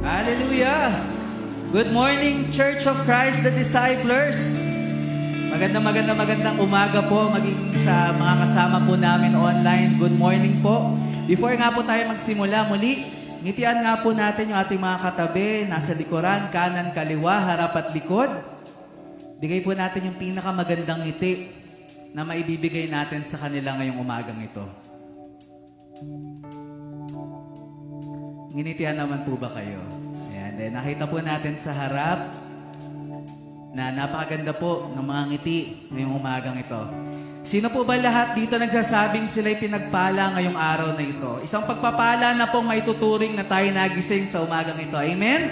Hallelujah! Good morning, Church of Christ the Disciples. Magandang umaga po maging sa mga kasama po namin online. Good morning po. Before nga po tayo magsimula muli, ngitian nga po natin yung ating mga katabi, nasa likuran, kanan, kaliwa, harap at likod. Bigay po natin yung pinakamagandang ngiti na maibibigay natin sa kanila ngayong umagang ito. Nginitian naman po ba kayo? Ayan, then nakita po natin sa harap na napakaganda po ng mga ngiti ngayong umagang ito. Sino po ba lahat dito nagsasabing sila'y pinagpala ngayong araw na ito? Isang pagpapala na pong maituturing na tayo nagising sa umagang ito. Amen?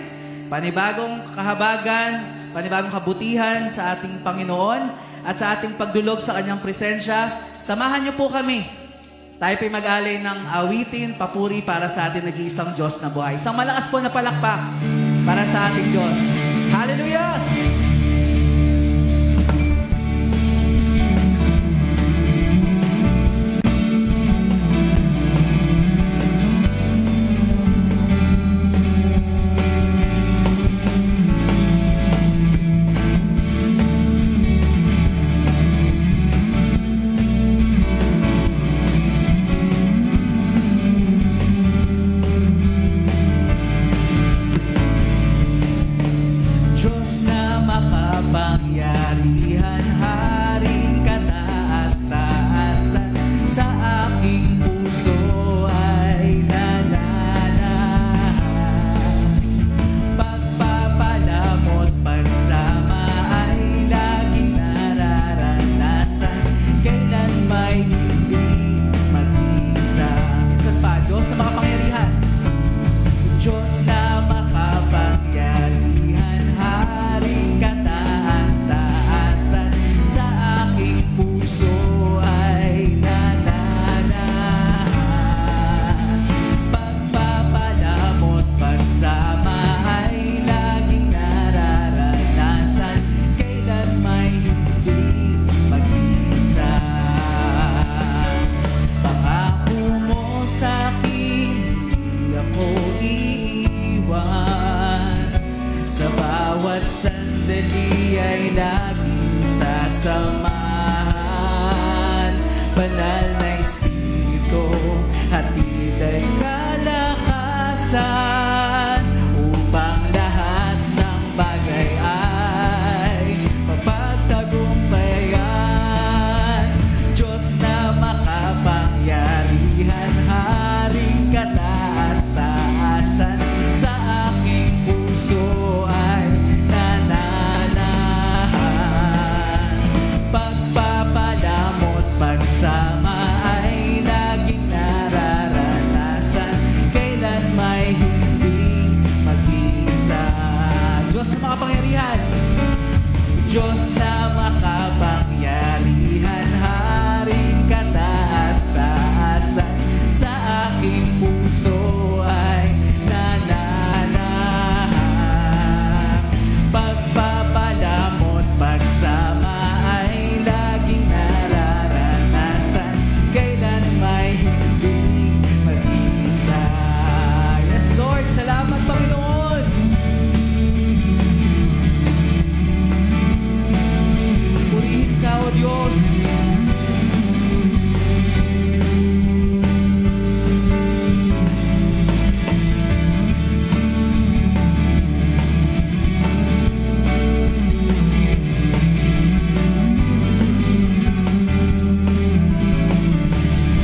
Panibagong kahabagan, panibagong kabutihan sa ating Panginoon at sa ating pagdulog sa Kanyang presensya. Samahan niyo po kami. Tayo po'y mag-alay ng awitin, papuri para sa ating nag-iisang Diyos na buhay. Isang malakas po na palakpak para sa ating Diyos. Hallelujah!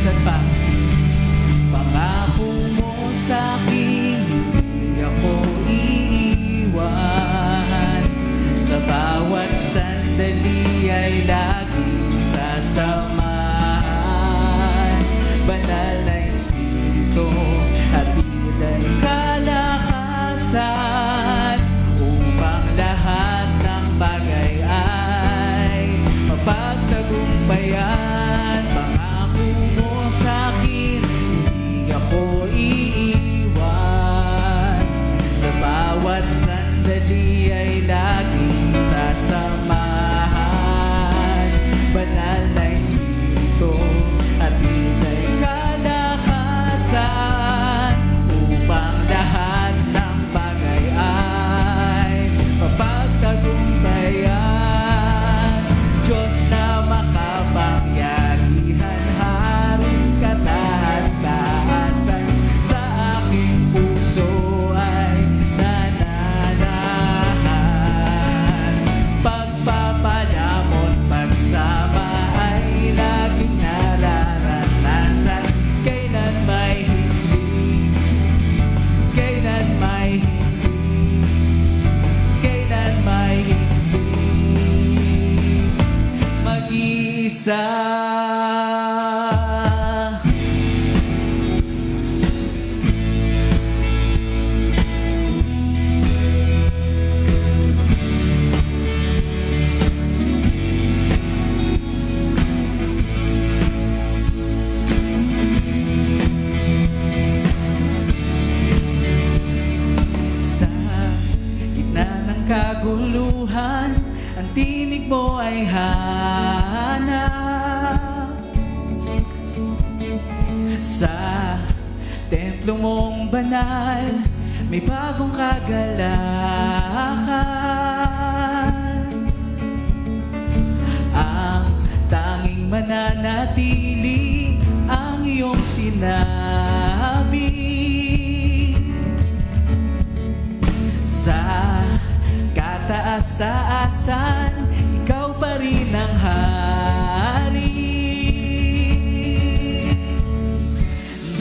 Saan pa? Pangako mo sa'kin, hindi ako iiwan. Sa bawat sandali ay laging sasamahan. Banal na Espiritu, hatid ay kalakasan, upang lahat ng bagay ay mapagtagumpayan. Pangako mo sa'kin, hindi ako iiwan. Sa bawat sandali ay laging sasamahan. Banal na Espiritu, hatid ay kalakasan, upang lahat ng bagay ay mapagtagumpayan. Diyos na makapangyarihan, Haring kataas-taasan, sa aking puso ay nananahan. Pagpapalamon, pagsama ay laging nararanasan. Kailan may hindi, kailan may hindi, kailan may hindi mag-iisa. Sa gitna ng kaguluhan, ang tinig mo ay hanap. Sa templo mong banal, may bagong kagalakan. Ang tanging mananatili, ang iyong sinabi. Sa kataas-taasan, ikaw pa rin ang hari.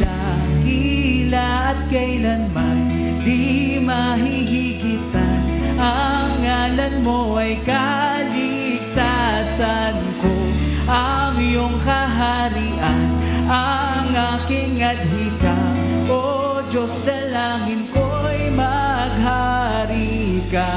Dakila at kailanman di mahihigitan, ang ngalan mo ay kaligtasan ko. Ang iyong kaharian, ang aking adhika. O Diyos, dalangin ko'y maghari ka.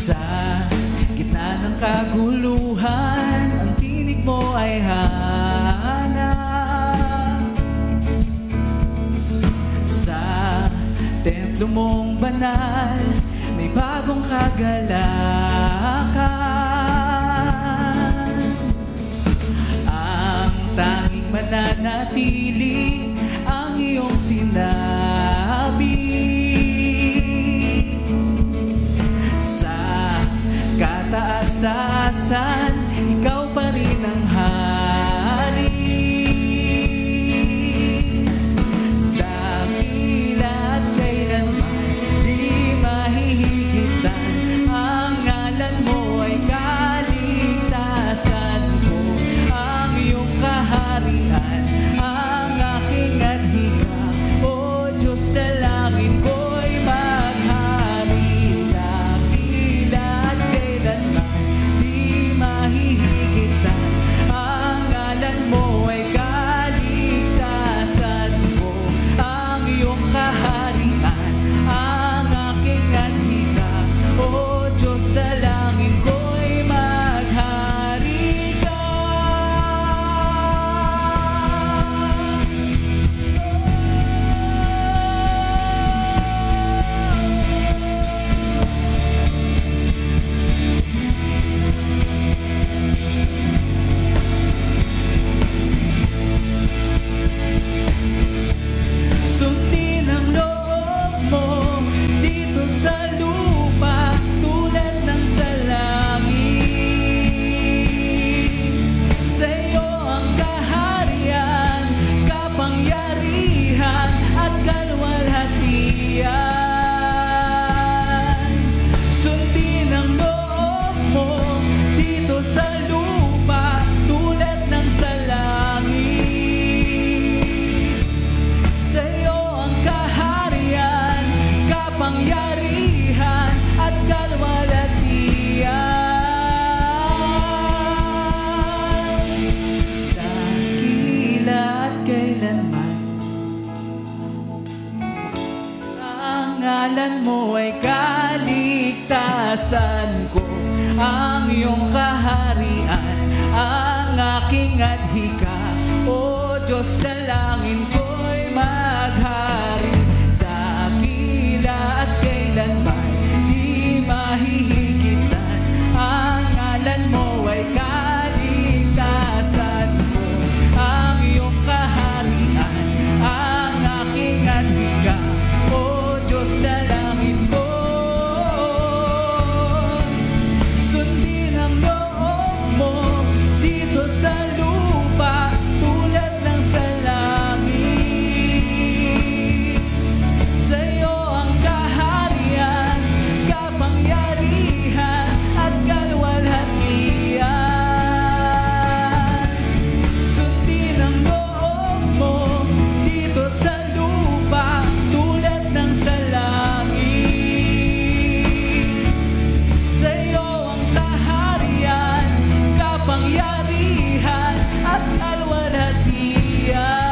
Sa gitna ng kaguluhan, ang tinig mo ay hanap. Sa templo mong banal, may bagong kagalakan. Ang tanging mananatili, ang iyong sinabi. Sa kataas-taasan, ikaw pa rin ang hari. Dakila at kailanman di mahihigitan, ang ngalan mo ay kaligtasan ko. Ang iyong kaharian, ang aking ngalan mo ay kaligtasan ko. Ang iyong kaharian, ang aking adhika. O Diyos, dalangin ko'y maghari. Dakila at kailanman di mahihigitan. Ang ngalan mo ay kaligtasan ko. Ang iyong kaharian, ang aking adhika. O Diyos, dalangin ko. Sundin ang loob mo dito sa lupa tulad ng sa langit. Sa'yo ang kaharian, kapangyarihan at kalwalhatian. Sundin ang loob mo dito sa lupa tulad ng sa langit. Sa'yo ang kaharian, kapangyarihan at kalwalhatian.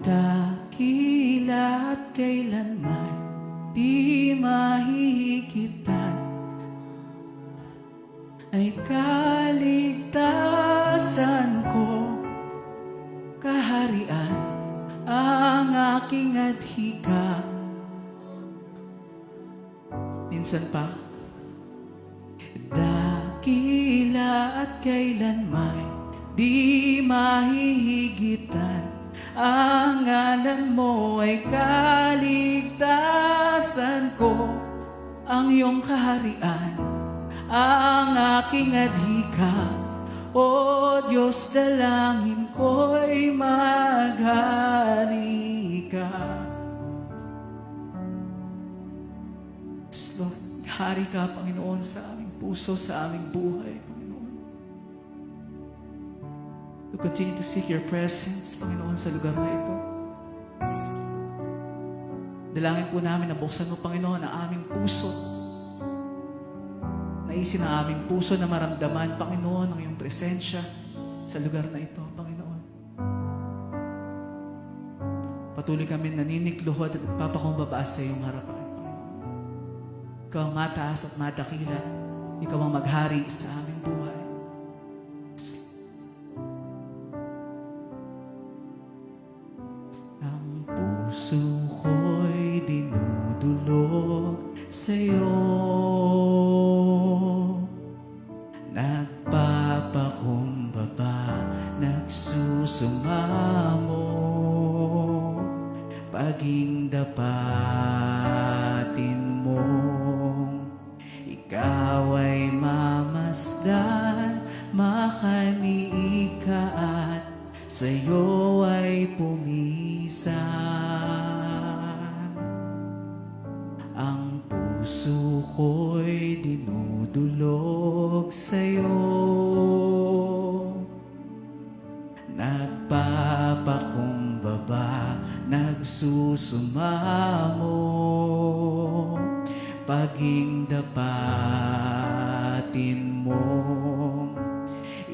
Dakila at kailanman di mahihigitan ay kaligtasan ko. Kaharian, ang aking adhika. Minsan pa, dakila at kailanman di mahihigitan. Ang ngalan mo ay kaligtasan ko. Ang iyong kaharian, ang aking adhika. O Diyos, dalangin ko'y maghari ka. Yes, Lord, hari ka, Panginoon, sa aming puso, sa aming buhay, Panginoon. To continue to seek your presence, Panginoon, sa lugar na ito. Dalangin po namin na buksan mo, Panginoon, ang aming puso. Naisin ang aming puso na maramdaman, Panginoon, ang iyong presensya sa lugar na ito, Panginoon. Patuloy kami naninigluhod at nagpapakumbaba sa iyong harapan, Panginoon. Ikaw ang mataas at madakila. Ikaw ang maghari sa aming buhay. Ang puso ko'y dinudulog sa iyo. Nagpapakumbaba, nagsusumamo, paging dapatin mo. Ikaw ay mamasdan, makaniika at sa'yo ay pumisan. Ang puso ko'y dinudulog sa'yo. Nagpapakumbaba, nagsusumamo, paging dapatin mo.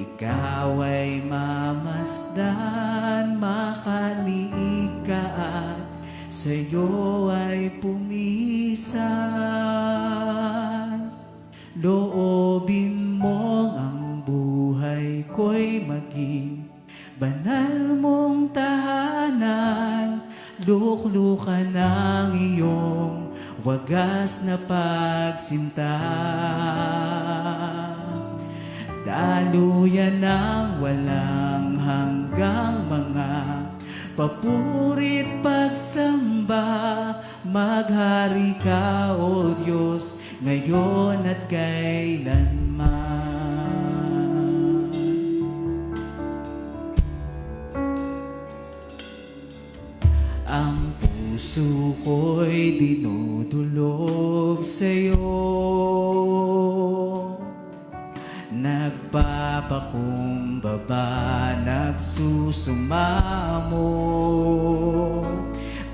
Ikaw ay mamasdan, makaniika at sa'yo ay pumisan. Loobin mong ang buhay ko'y maging banal mong tahanan. Luklukan ng iyong wagas na pagsinta. Daluyan ng walang hanggang mga papurit pagsamba. Maghari ka, O Diyos, ngayon at kailanman. Ang puso ko'y dinudulog sa'yo. Nagpapakumbaba, nagsusumamo,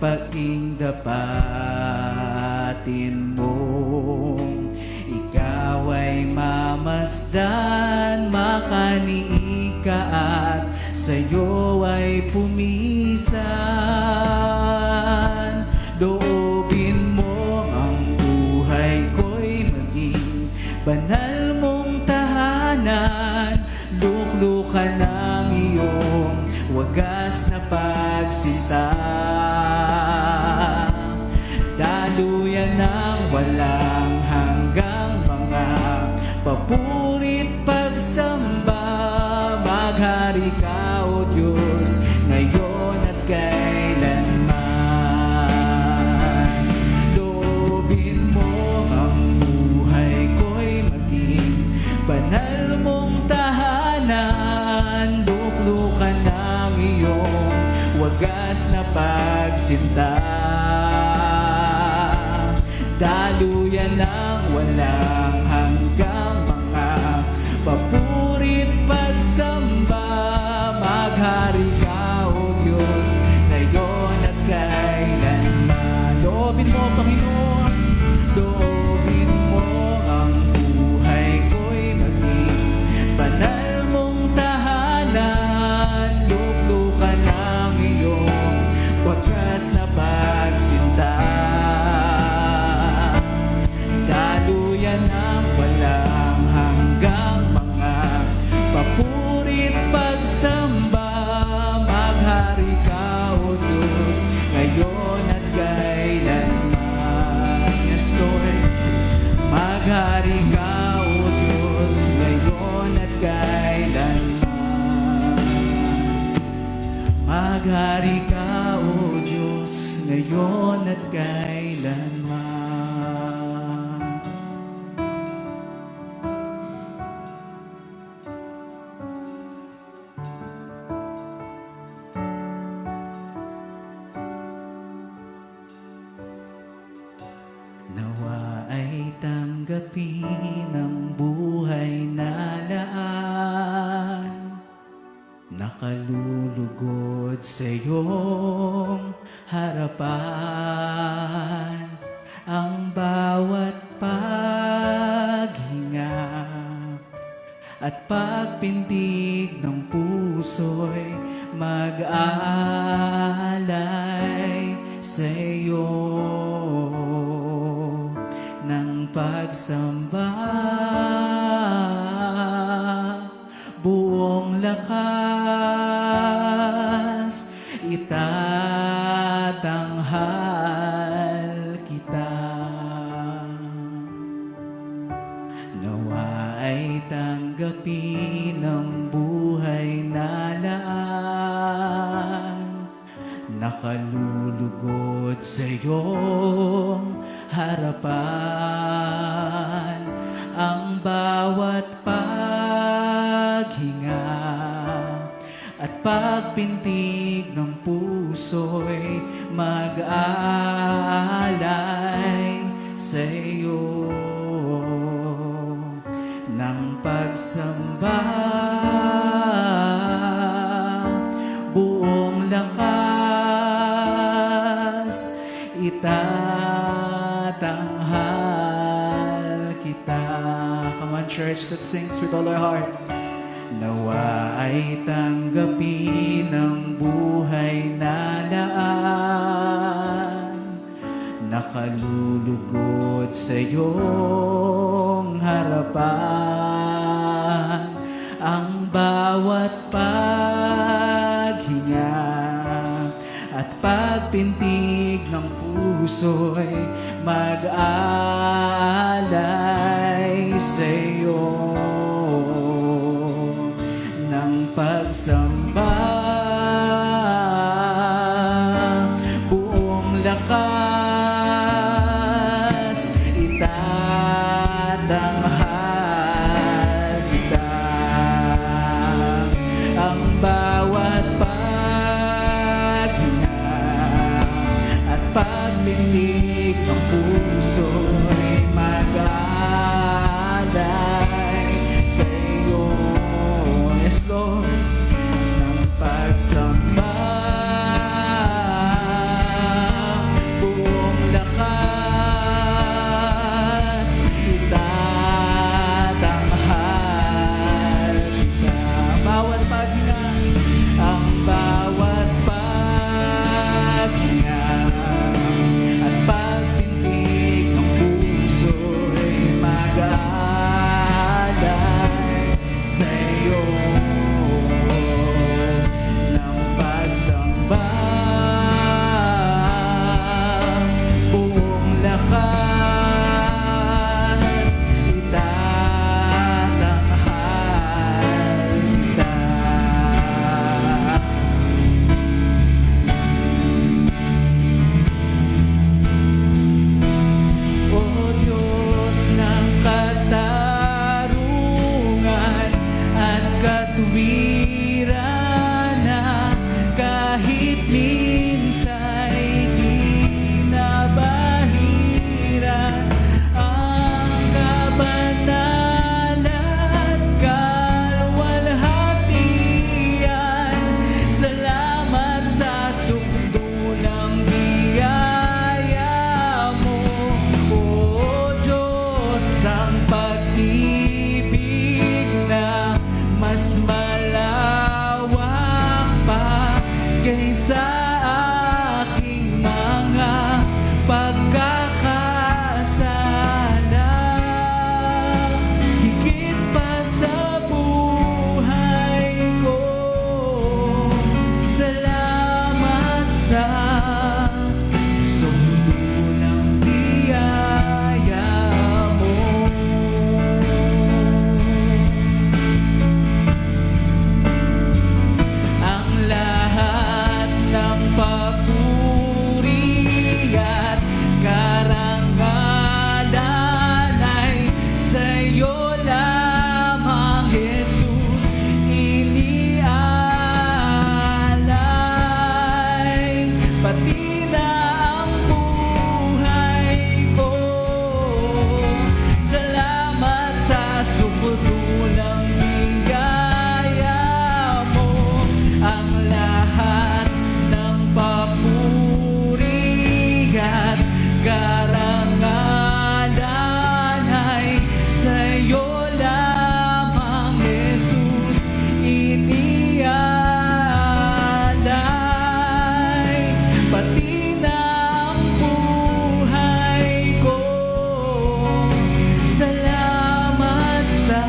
paging dapatin mo. masdan, makaniig ka at sa'yo ay pumisan. Loobin mo ang buhay ko'y maging banal mong tahanan. Luklukan ng iyong wagas na pagsinta. Daluyan ng walang hanggang mga papurit pagsamba. Maghari ka, O Diyos, ngayon at kailanman. Loobin mo ang buhay ko'y maging banal mong tahanan. Luklukan ng iyong wagas na pagsinta. Daluyan ng walang hanggang mga papurit pagsamba. Maghari ka, O Diyos, ngayon at kailanman. Loobin mo, Panginoon, loobin mo ang buhay ko'y maging banal mong tahanan. Luklukan ng iyong wagas na pagsinta. Daluyan ng walang hanggang mga papurit pagsamba. Maghari ka, O Diyos, ngayon at kailanman. Yes, Lord. Maghari ka, O Diyos, ngayon at kailanman. Maghari ka, O Diyos, ngayon at kailanman. Nawa ay tanggapin ang buhay na laan, nakalulugod sa iyong harapan. Ang bawat paghinga at pagpintig ng puso'y mag-aalay sa iyo ng pagsamba. Buong lakas itatanghal kita. Nawa ay tanggapin ang buhay na laan, nakalulugod sa iyong harapan. Ang bawat paghinga at pagpintig ng puso'y mag-aalay sa iyo ng pagsamba. Buong lakas itatanghal kita. Come on, church, let's sing with all our heart. Nawa ay tanggapin ang buhay na laan, nakalulugod sa iyong harapan. Ang bawat paghinga at pagpintig ng puso'y mag-aalay sa iyo ng pagsamba. Buong lakas itatanghal kita. Ang bawat paghinga at pagpintig ng puso'y mag-aalay sa iyo. Yes, Lord, ng pagsamba. Buong lakas itatanghal karangalan ay sa'yo lamang, Jesus, inialay. Pati na ang buhay ko, salamat sa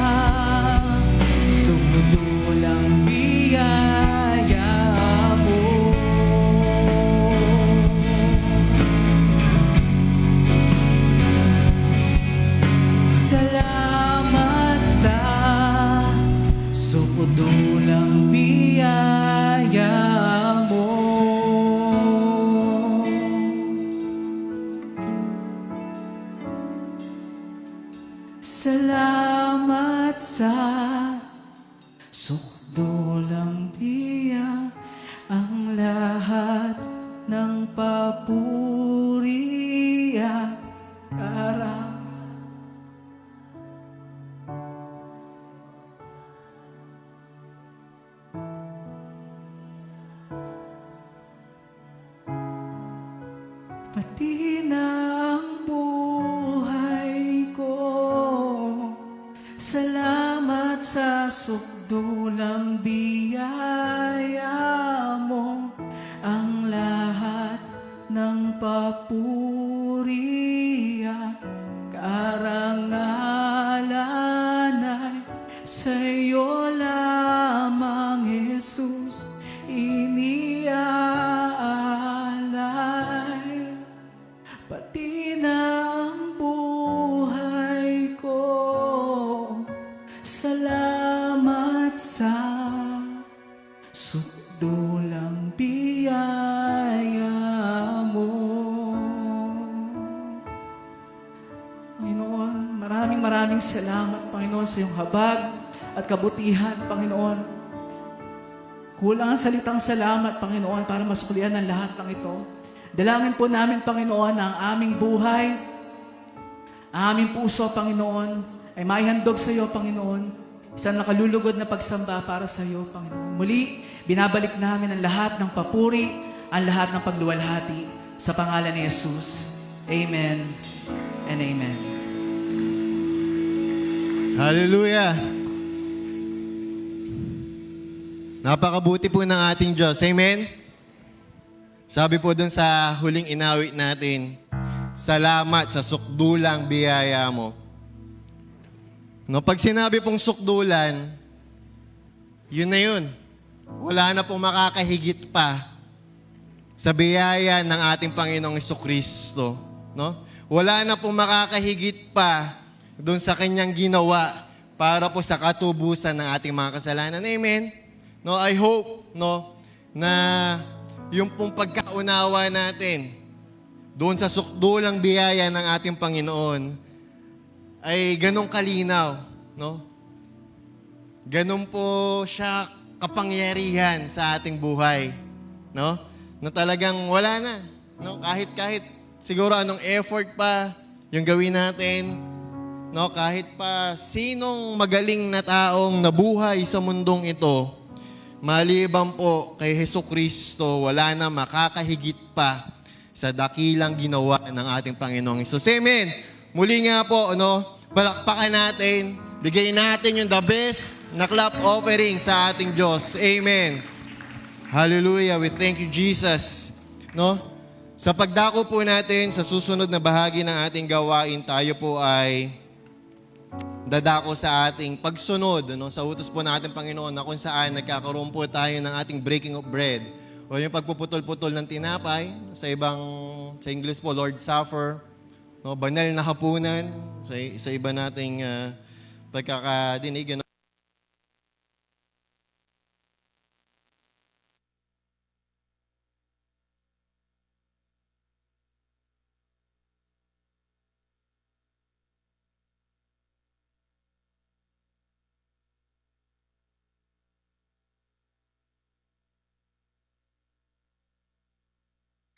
sumudulang biyaya mo. Salamat sa sumudulang biyaya mo. Salamat sa sukdulang biya, ang lahat ng papuri at karangalan. Pati na ang buhay ko, salamat sa sukdulang biyaya mo, ang lahat ng papuri at karangalan ay sa'yo lamang, Jesus, iniaalay. Pati na ang buhay ko, salamat sa sukdulang biyaya mo. Panginoon, maraming salamat, Panginoon, sa iyong habag at kabutihan, Panginoon. Kulang ang salitang salamat, Panginoon, para masuklian ang lahat ng ito. Dalangin po namin, Panginoon, ang aming buhay, ang aming puso, Panginoon, ay maihandog sa iyo, Panginoon. Isang nakalulugod na pagsamba para sa iyo, Panginoon. Muli, binabalik namin ang lahat ng papuri, ang lahat ng pagluwalhati sa pangalan ni Jesus. Amen and amen. Hallelujah! Napakabuti po ng ating Diyos. Amen? Sabi po dun sa huling inawit natin, salamat sa sukdulang biyaya mo. No, pag sinabi pong sukdulan, yun na yun. Wala na pong makakahigit pa sa biyaya ng ating Panginoong Jesucristo. No? Wala na pong makakahigit pa dun sa kanyang ginawa para po sa katubusan ng ating mga kasalanan. Amen? No, I hope na yung pong pagkaunawa natin doon sa sukdulang biyaya ng ating Panginoon ay ganong kalinaw, no? Ganon po siya kapangyarihan sa ating buhay, no? Na talagang wala na, no? Kahit siguro anong effort pa yung gawin natin, no? Kahit pa sinong magaling na taong nabuhay sa mundong ito, maliban po kay Jesucristo, wala na makakahigit pa sa dakilang ginawa ng ating Panginoong Hesus. Amen! Muli nga po, palakpakan natin, bigay natin yung the best na clap offering sa ating Diyos. Amen! Hallelujah! We thank you, Jesus. No? Sa pagdako po natin, sa susunod na bahagi ng ating gawain, tayo po ay dadako sa ating pagsunod, sa utos po ng ating Panginoon, na kung saan nagkakaroon po tayo ng ating breaking of bread o yung pagpuputol-putol ng tinapay, sa English po, Lord Supper, banal na hapunan, sa iba nating pagkakadinig.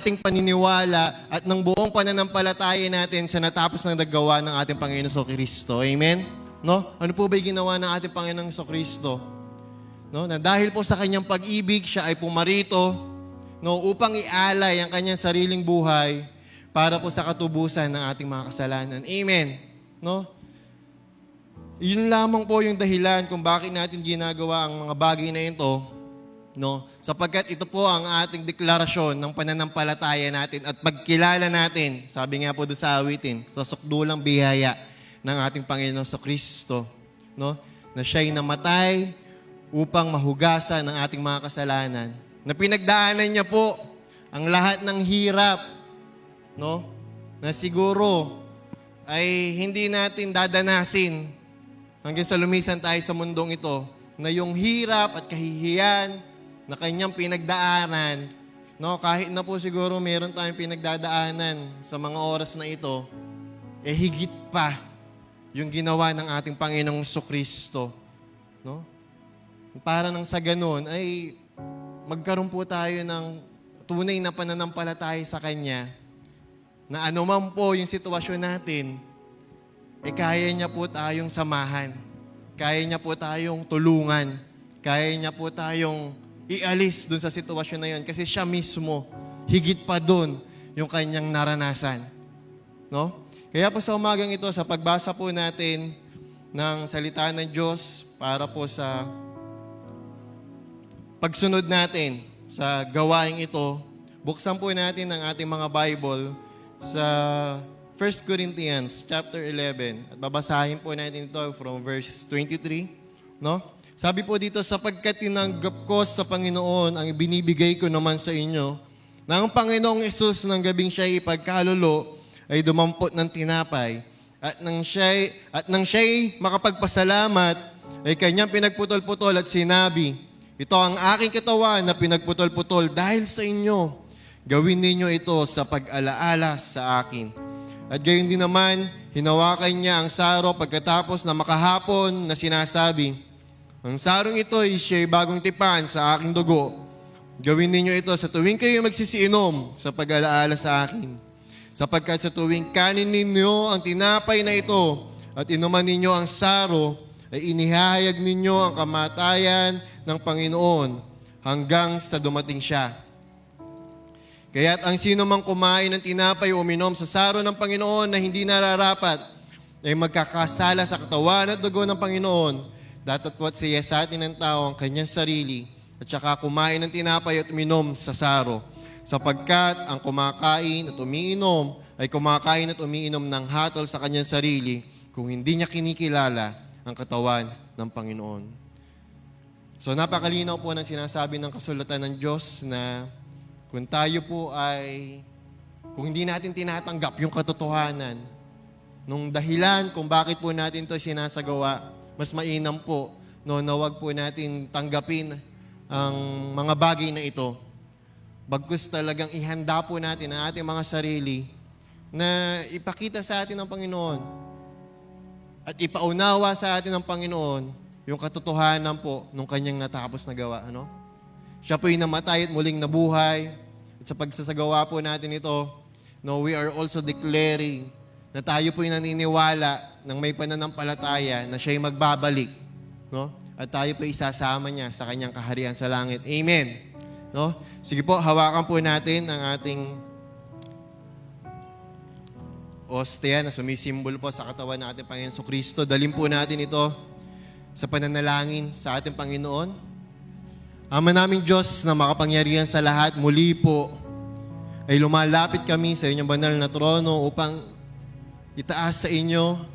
Ating paniniwala at ng buong pananampalataya natin sa natapos ng naggawa ng ating Panginoon Jesucristo. Amen? No? Ano po ba yung ginawa ng ating Panginoong Jesucristo? No? Na dahil po sa kanyang pag-ibig, siya ay pumarito, upang ialay ang kanyang sariling buhay para po sa katubusan ng ating mga kasalanan. Amen. No? Yun lamang po yung dahilan kung bakit natin ginagawa ang mga bagay na ito, no? Sapagkat ito po ang ating deklarasyon ng pananampalataya natin at pagkilala natin, sabi nga po doon sa awitin, sa sukdulang biyaya ng ating Panginoon sa Kristo, no? Na siya'y namatay upang mahugasan ng ating mga kasalanan. Na pinagdaanan niya po ang lahat ng hirap, no? Na siguro ay hindi natin dadanasin hanggang sa lumisan tayo sa mundong ito, na yung hirap at kahihiyan na kanyang pinagdaanan, no? Kahit na po siguro meron tayong pinagdadaanan sa mga oras na ito, higit pa yung ginawa ng ating Panginoong Jesucristo, no? Para nang sa ganun ay magkaroon po tayo ng tunay na pananampalataya sa Kanya, na anuman po yung sitwasyon natin, kaya niya po tayong samahan. Kaya niya po tayong tulungan. Kaya niya po tayong ialis dun sa sitwasyon na yun. Kasi siya mismo, higit pa dun yung kanyang naranasan. No? Kaya po sa umagang ito, sa pagbasa po natin ng salita ng Diyos para po sa pagsunod natin sa gawaing ito, buksan po natin ang ating mga Bible sa 1 Corinthians chapter 11. At babasahin po natin ito from verse 23. No? Sabi po dito, sapagkat tinanggap ko sa Panginoon ang ibinibigay ko naman sa inyo, na ang Panginoong Hesus ng gabing siya'y ipagkalulo ay dumampot ng tinapay. At nang siya'y makapagpasalamat, ay kanyang pinagputol-putol at sinabi, ito ang aking katawan na pinagputol-putol dahil sa inyo. Gawin ninyo ito sa pag-alaala sa akin. At gayon din naman, hinawakan niya ang saro pagkatapos na makahapon na sinasabi, ang sarong ito ay siya'y bagong tipan sa aking dugo. Gawin ninyo ito sa tuwing kayo magsisiinom sa pag-alaala sa akin. Sapagkat sa tuwing kanin ninyo ang tinapay na ito at inuman ninyo ang saro, ay inihayag ninyo ang kamatayan ng Panginoon hanggang sa dumating siya. Kaya't ang sino mang kumain ng tinapay o uminom sa saro ng Panginoon na hindi nararapat, ay magkakasala sa katawan at dugo ng Panginoon. Datatwat siya sa atin ng tao ang kanyang sarili, at saka kumain ng tinapay at uminom sa saro. Sapagkat ang kumakain at umiinom ay kumakain at umiinom ng hatol sa kanyang sarili, kung hindi niya kinikilala ang katawan ng Panginoon. So napakalinaw po ng sinasabi ng kasulatan ng Diyos na kung tayo po ay, kung hindi natin tinatanggap yung katotohanan, nung dahilan kung bakit po natin ito sinasagawa, mas mainam po, no, na wag po natin tanggapin ang mga bagay na ito. Bagkus talagang ihanda po natin ang ating mga sarili na ipakita sa atin ng Panginoon at ipaunawa sa atin ng Panginoon yung katotohanan po nung kanyang natapos na gawa. Ano? Siya po'y namatay at muling nabuhay. At sa pagsasagawa po natin ito, no, we are also declaring na tayo po'y naniniwala ng may pananampalataya na siya'y magbabalik. No? At tayo po'y isasama niya sa kanyang kaharian sa langit. Amen. No? Sige po, hawakan po natin ang ating ostia na sumisimbol po sa katawan ng ating Panginoon Kristo. Dalhin po natin ito sa pananalangin sa ating Panginoon. Ama naming Diyos na makapangyarihan sa lahat, muli po ay lumalapit kami sa inyong banal na trono upang itaas sa inyo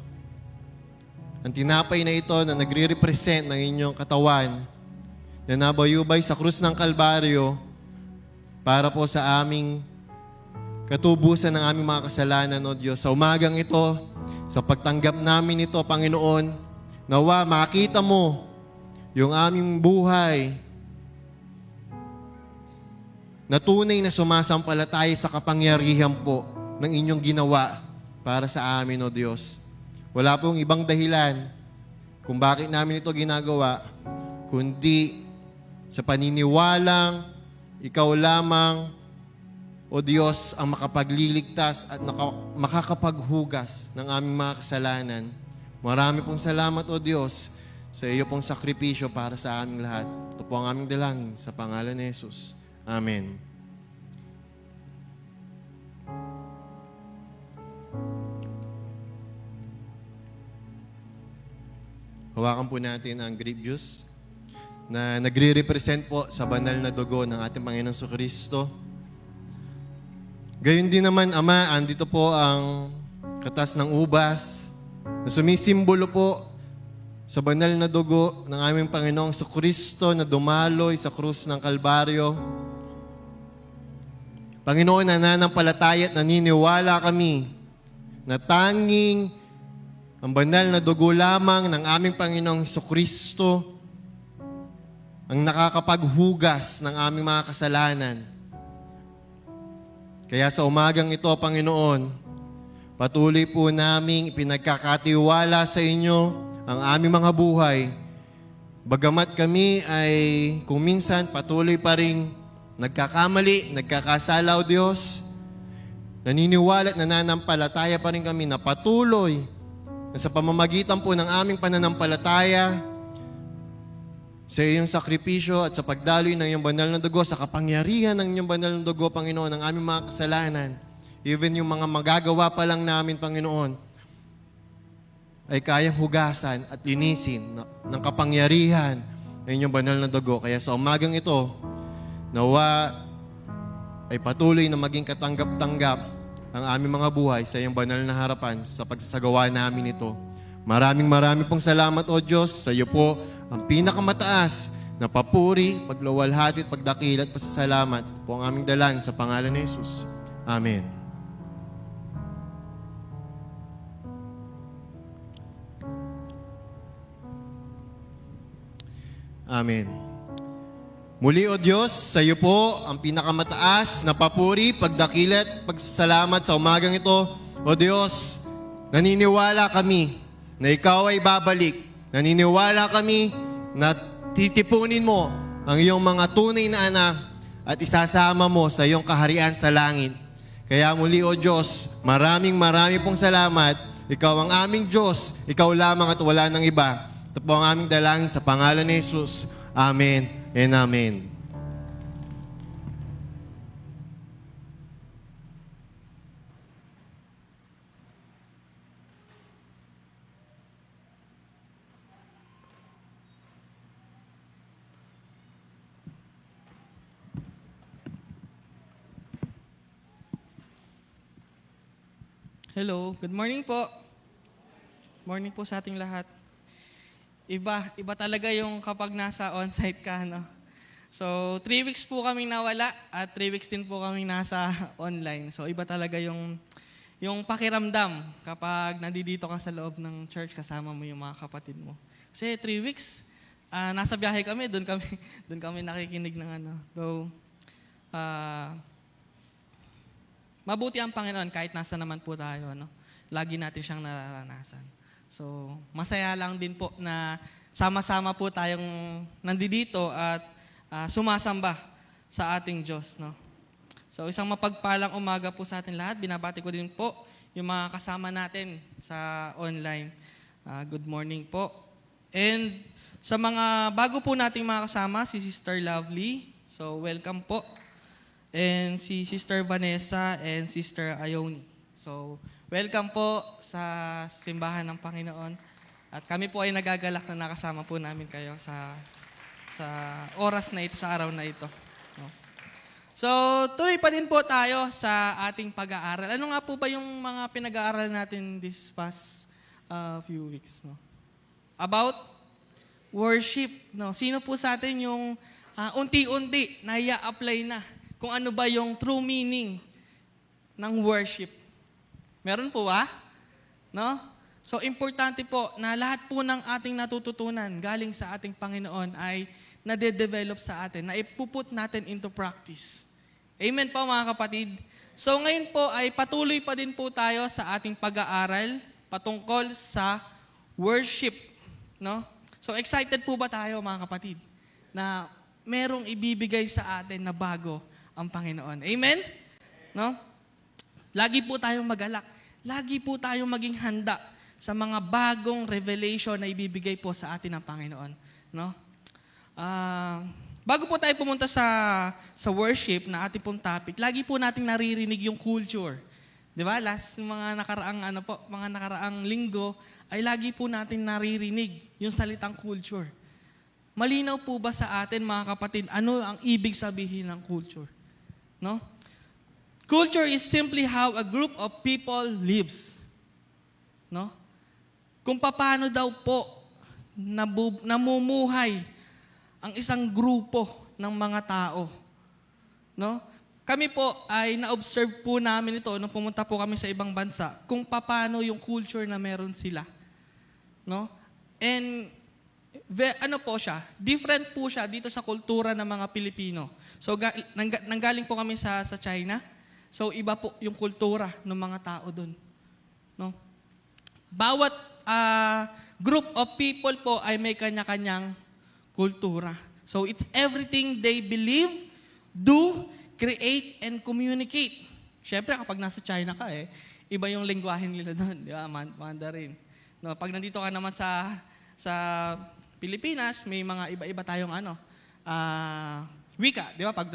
ang tinapay na ito na nagre-represent ng inyong katawan na nabayubay sa krus ng Kalbaryo para po sa aming katubusan ng aming mga kasalanan, O Diyos. Sa umagang ito, sa pagtanggap namin ito, Panginoon, nawa makita mo yung aming buhay na tunay na sumasampalataya sa kapangyarihan po ng inyong ginawa para sa amin, O Diyos. Wala pong ibang dahilan kung bakit namin ito ginagawa, kundi sa paniniwalang ikaw lamang, O Diyos, ang makapagliligtas at makakapaghugas ng aming mga kasalanan. Marami pong salamat, O Diyos, sa iyo pong sakripisyo para sa aming lahat. Ito po ang aming dalangin sa pangalan ni Jesus. Amen. hawakan po natin ang grape juice na nagre-represent po sa banal na dugo ng ating Panginoong Jesucristo. Gayon din naman, Ama, andito po ang katas ng ubas na sumisimbolo po sa banal na dugo ng aming Panginoong Jesucristo na dumaloy sa krus ng Kalbaryo. Panginoon, nananampalataya at naniniwala kami na tanging ang banal na dugo lamang ng aming Panginoong Jesucristo ang nakakapaghugas ng aming mga kasalanan. Kaya sa umagang ito, Panginoon, patuloy po naming ipinagkakatiwala sa inyo ang aming mga buhay. Bagamat kami ay kung minsan patuloy pa rin nagkakamali, nagkakasala, O Diyos, naniniwala at nananampalataya pa rin kami na patuloy na sa pamamagitan po ng aming pananampalataya sa iyong sakripisyo at sa pagdaloy ng iyong banal na dugo, sa kapangyarihan ng iyong banal na dugo, Panginoon, ng aming mga kasalanan, even yung mga magagawa pa lang namin, Panginoon, ay kayang hugasan at linisin ng kapangyarihan ng inyong banal na dugo. Kaya sa umagang ito, nawa ay patuloy na maging katanggap-tanggap ang aming mga buhay sa iyong banal na harapan sa pagsasagawa namin ito. Maraming pong salamat, O Diyos. Sa iyo po ang pinakamataas na papuri, pagluwalhati at pagdakil at pasasalamat po ang aming dalangin sa pangalan ni Jesus. Amen. Amen. Muli, O Diyos, sa iyo po ang pinakamataas na papuri, pagdakilat, pagsasalamat sa umagang ito. O Diyos, naniniwala kami na ikaw ay babalik. Naniniwala kami na titipunin mo ang iyong mga tunay na anak at isasama mo sa iyong kaharian sa langit. Kaya muli, O Diyos, maraming pong salamat. Ikaw ang aming Diyos, ikaw lamang at wala nang iba. Ito po ang aming dalangin sa pangalan ni Jesus. Amen and amen. Hello, good morning po. Morning po sa ating lahat. Iba talaga yung kapag nasa on-site ka, no? So, 3 weeks po kaming nawala at 3 weeks din po kaming nasa online. So, iba talaga yung pakiramdam kapag nandito ka sa loob ng church kasama mo yung mga kapatid mo. Kasi 3 weeks, nasa biyahe kami, doon kami nakikinig ng ano. So, mabuti ang Panginoon kahit nasa naman po tayo, no? Lagi natin siyang nararanasan. So, masaya lang din po na sama-sama po tayong nandito at sumasamba sa ating Diyos, no? So, isang mapagpalang umaga po sa ating lahat. Binabati ko din po yung mga kasama natin sa online. Good morning po. And sa mga bago po nating mga kasama, si Sister Lovely. So, welcome po. And si Sister Vanessa and Sister Ione. So, welcome po sa simbahan ng Panginoon. At kami po ay nagagalak na nakasama po namin kayo sa oras na ito, sa araw na ito. No? So, tuloy pa din po tayo sa ating pag-aaral. Ano nga po ba yung mga pinag-aaral natin this past few weeks? No? About worship. No? Sino po sa atin yung unti-unti na i-apply na kung ano ba yung true meaning ng worship? Meron po ba? No? So, importante po na lahat po ng ating natututunan galing sa ating Panginoon ay nade-develop sa atin, na ipuput natin into practice. Amen po mga kapatid. So, ngayon po ay patuloy pa din po tayo sa ating pag-aaral patungkol sa worship. No? So, excited po ba tayo mga kapatid na merong ibibigay sa atin na bago ang Panginoon? Amen? No? Lagi po tayong magalak. Lagi po tayong maging handa sa mga bagong revelation na ibibigay po sa atin ng Panginoon. No? Bago po tayo pumunta sa worship na ating pong topic, lagi po nating naririnig yung culture 'Di ba? Mga nakaraang mga nakaraang linggo ay lagi po natin naririnig yung salitang culture. Malinaw po ba sa atin, mga kapatid, ano ang ibig sabihin ng culture? No? Culture is simply how a group of people lives. No? Kung paano daw po namumuhay ang isang grupo ng mga tao. No? Kami po ay na-observe po namin ito nung pumunta po kami sa ibang bansa kung paano yung culture na meron sila. No? And ano po siya, different po siya dito sa kultura ng mga Pilipino. So nanggaling po kami sa China. So iba po yung kultura ng mga tao doon. No? Bawat group of people po ay may kanya-kanyang kultura. So it's everything they believe, do, create, and communicate. Siyempre, kapag nasa China ka, iba yung lengguwahe nila doon. Di ba? Mandarin. No, pag nandito ka naman sa Pilipinas, may mga iba-iba tayong wika. Di ba? Pag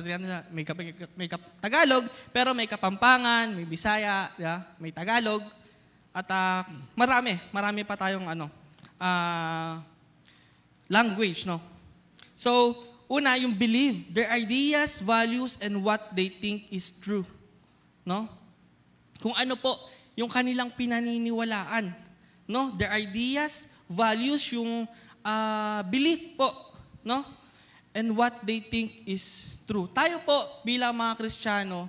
may Tagalog, pero may Kapampangan, may Bisaya, di ba? May Tagalog. At marami pa tayong language. No? So, una, yung believe, their ideas, values, and what they think is true. No? Kung ano po yung kanilang pinaniniwalaan. No? Their ideas, values, yung belief po. No? And what they think is true. Tayo po, bilang mga Kristiyano,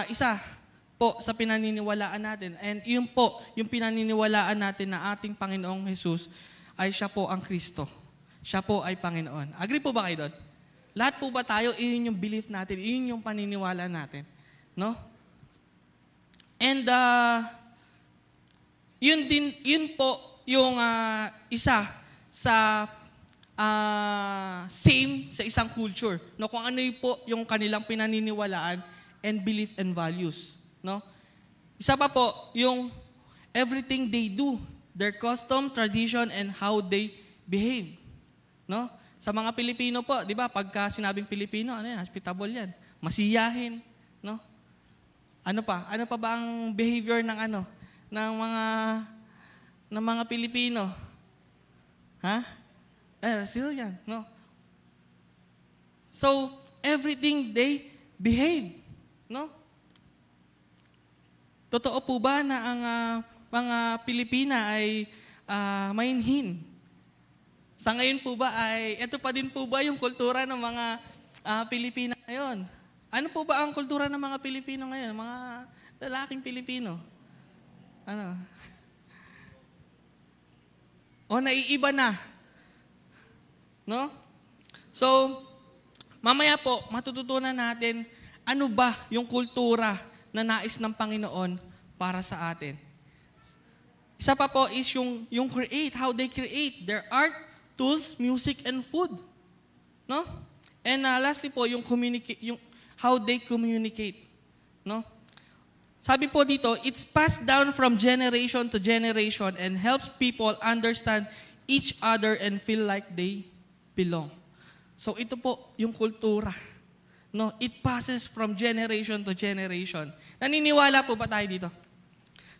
isa po sa pinaniniwalaan natin. And yun po, yung pinaniniwalaan natin na ating Panginoong Jesus ay siya po ang Kristo. Siya po ay Panginoon. Agree po ba kayo doon? Lahat po ba tayo, iyon yung belief natin, iyon yung paniniwala natin. No? And yun po yung isa sa same sa isang culture. No? Kung ano yun po yung kanilang pinaniniwalaan and belief and values. No? Isa pa po, yung everything they do, their custom, tradition, and how they behave. No? Sa mga Pilipino po, 'di ba? Pagka sinabing Pilipino, hospitable 'yan. Masiyahin, no? Ano pa? Ano pa ba ang behavior ng mga Pilipino? Ha? Resilient, no? So, everything they behave, no? Totoo po ba na ang mga Pilipina ay mainhin? Sa ngayon po ba ito pa din po ba yung kultura ng mga Pilipina ngayon? Ano po ba ang kultura ng mga Pilipino ngayon? Mga lalaking Pilipino? Ano? O naiiba na? No? So, mamaya po, matututunan natin ano ba yung kultura na nais ng Panginoon para sa atin. Isa pa po is yung create, how they create their art, tools, music, and food. No? And lastly po, yung how they communicate. No? Sabi po dito, it's passed down from generation to generation and helps people understand each other and feel like they belong. So ito po yung kultura. No? It passes from generation to generation. Naniniwala po ba tayo dito?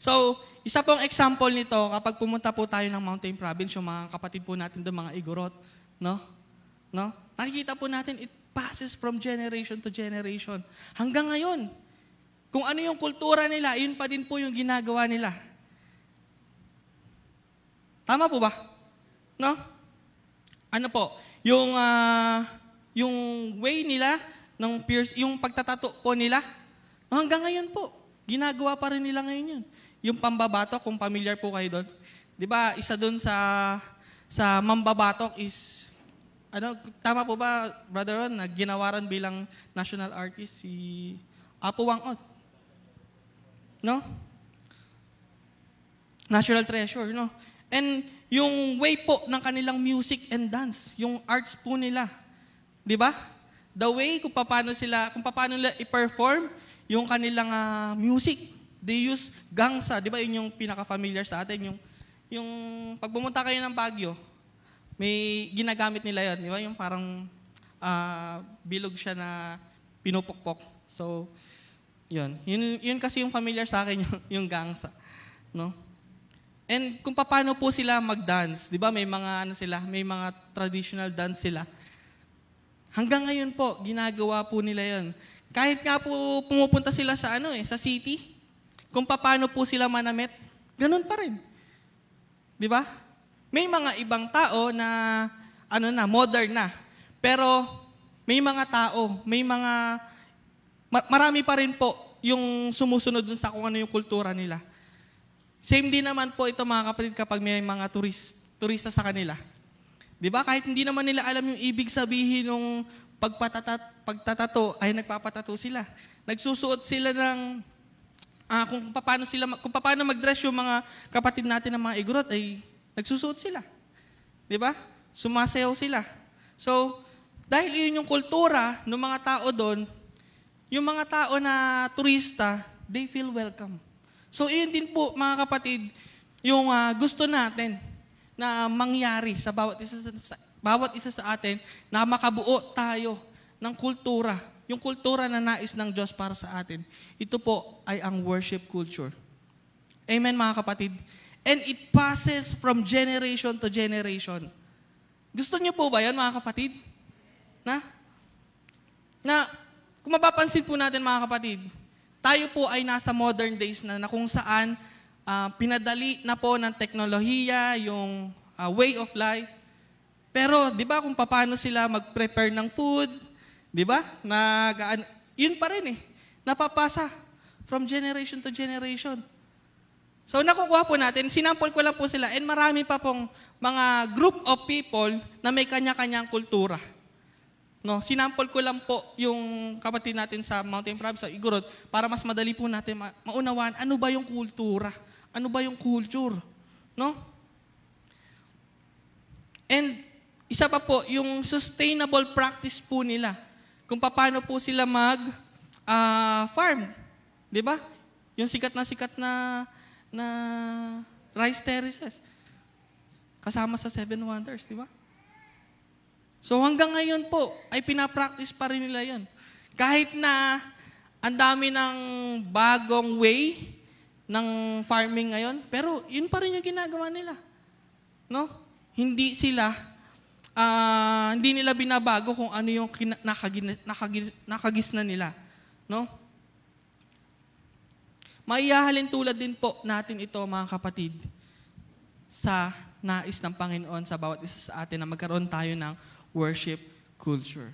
So, isa pong example nito, kapag pumunta po tayo ng Mountain Province, yung mga kapatid po natin doon, mga Igorot, no? Nakikita po natin, it passes from generation to generation. Hanggang ngayon, kung ano yung kultura nila, yun pa din po yung ginagawa nila. Tama po ba? No? Ano po? Yung way nila, yung pagtatato po nila, hanggang ngayon po, ginagawa pa rin nila ngayon yun. Yung pambabatok, kung familiar po kayo doon. Di ba, isa doon sa mambabatok is, tama po ba, Brother Ron, na ginawaran bilang national artist si Apo Wang-Ot? No? National treasure, no? And yung way po ng kanilang music and dance, yung arts po nila. Di ba? The way kung paano nila i-perform yung kanilang music. They use gangsa, di ba yun yung pinaka-familiar sa atin, yung pag pumunta kayo ng Baguio, may ginagamit nila yun, di ba? Yung parang bilog siya na pinupukpok. So, Yun kasi yung familiar sa akin, yung gangsa. No? And kung paano po sila mag-dance, di ba may mga may mga traditional dance sila. Hanggang ngayon po, ginagawa po nila yon. Kahit nga po pumupunta sila sa sa city, kung paano po sila manamit, ganun pa rin. Di ba? May mga ibang tao na modern na. Pero may mga tao, marami pa rin po yung sumusunod dun sa kung ano yung kultura nila. Same din naman po ito mga kapatid kapag may mga turista sa kanila. Di ba? Kahit hindi naman nila alam yung ibig sabihin ng pagtatato, ay nagpapatato sila. Nagsusuot sila ng kung paano mag-dress yung mga kapatid natin ng mga igorot, ay nagsusuot sila. Di ba? Sumasayaw sila. So, dahil yun yung kultura ng mga tao doon, yung mga tao na turista, they feel welcome. So, iyon din po, mga kapatid, yung gusto natin na mangyari sa bawat isa sa atin na makabuo tayo ng kultura. Yung kultura na nais ng Diyos para sa atin. Ito po ay ang worship culture. Amen, mga kapatid? And it passes from generation to generation. Gusto niyo po ba yan, mga kapatid? Na kung mapapansin po natin, mga kapatid, tayo po ay nasa modern days na kung saan pinadali na po ng teknolohiya yung way of life. Pero, di ba, kung paano sila mag-prepare ng food, di ba? Yun pa rin napapasa from generation to generation. So, nakukuha po natin, sinampol ko lang po sila, and marami pa pong mga group of people na may kanya-kanyang kultura. No, sinampol ko lang po yung kapatid natin sa Mountain Province, sa Igorot, para mas madali po natin maunawaan ano ba yung kultura, ano ba yung culture. No? And isa pa po, yung sustainable practice po nila. Kung paano po sila farm. Di ba? Yung sikat na rice terraces. Kasama sa Seven Wonders, di ba? So hanggang ngayon po, ay pinapractice pa rin nila yon. Kahit na ang dami ng bagong way ng farming ngayon, pero yun pa rin yung ginagawa nila. No? Hindi nila binabago kung ano yung nakagis na nila. No? Maihahalin tulad din po natin ito, mga kapatid, sa nais ng Panginoon sa bawat isa sa atin na magkaroon tayo ng worship culture.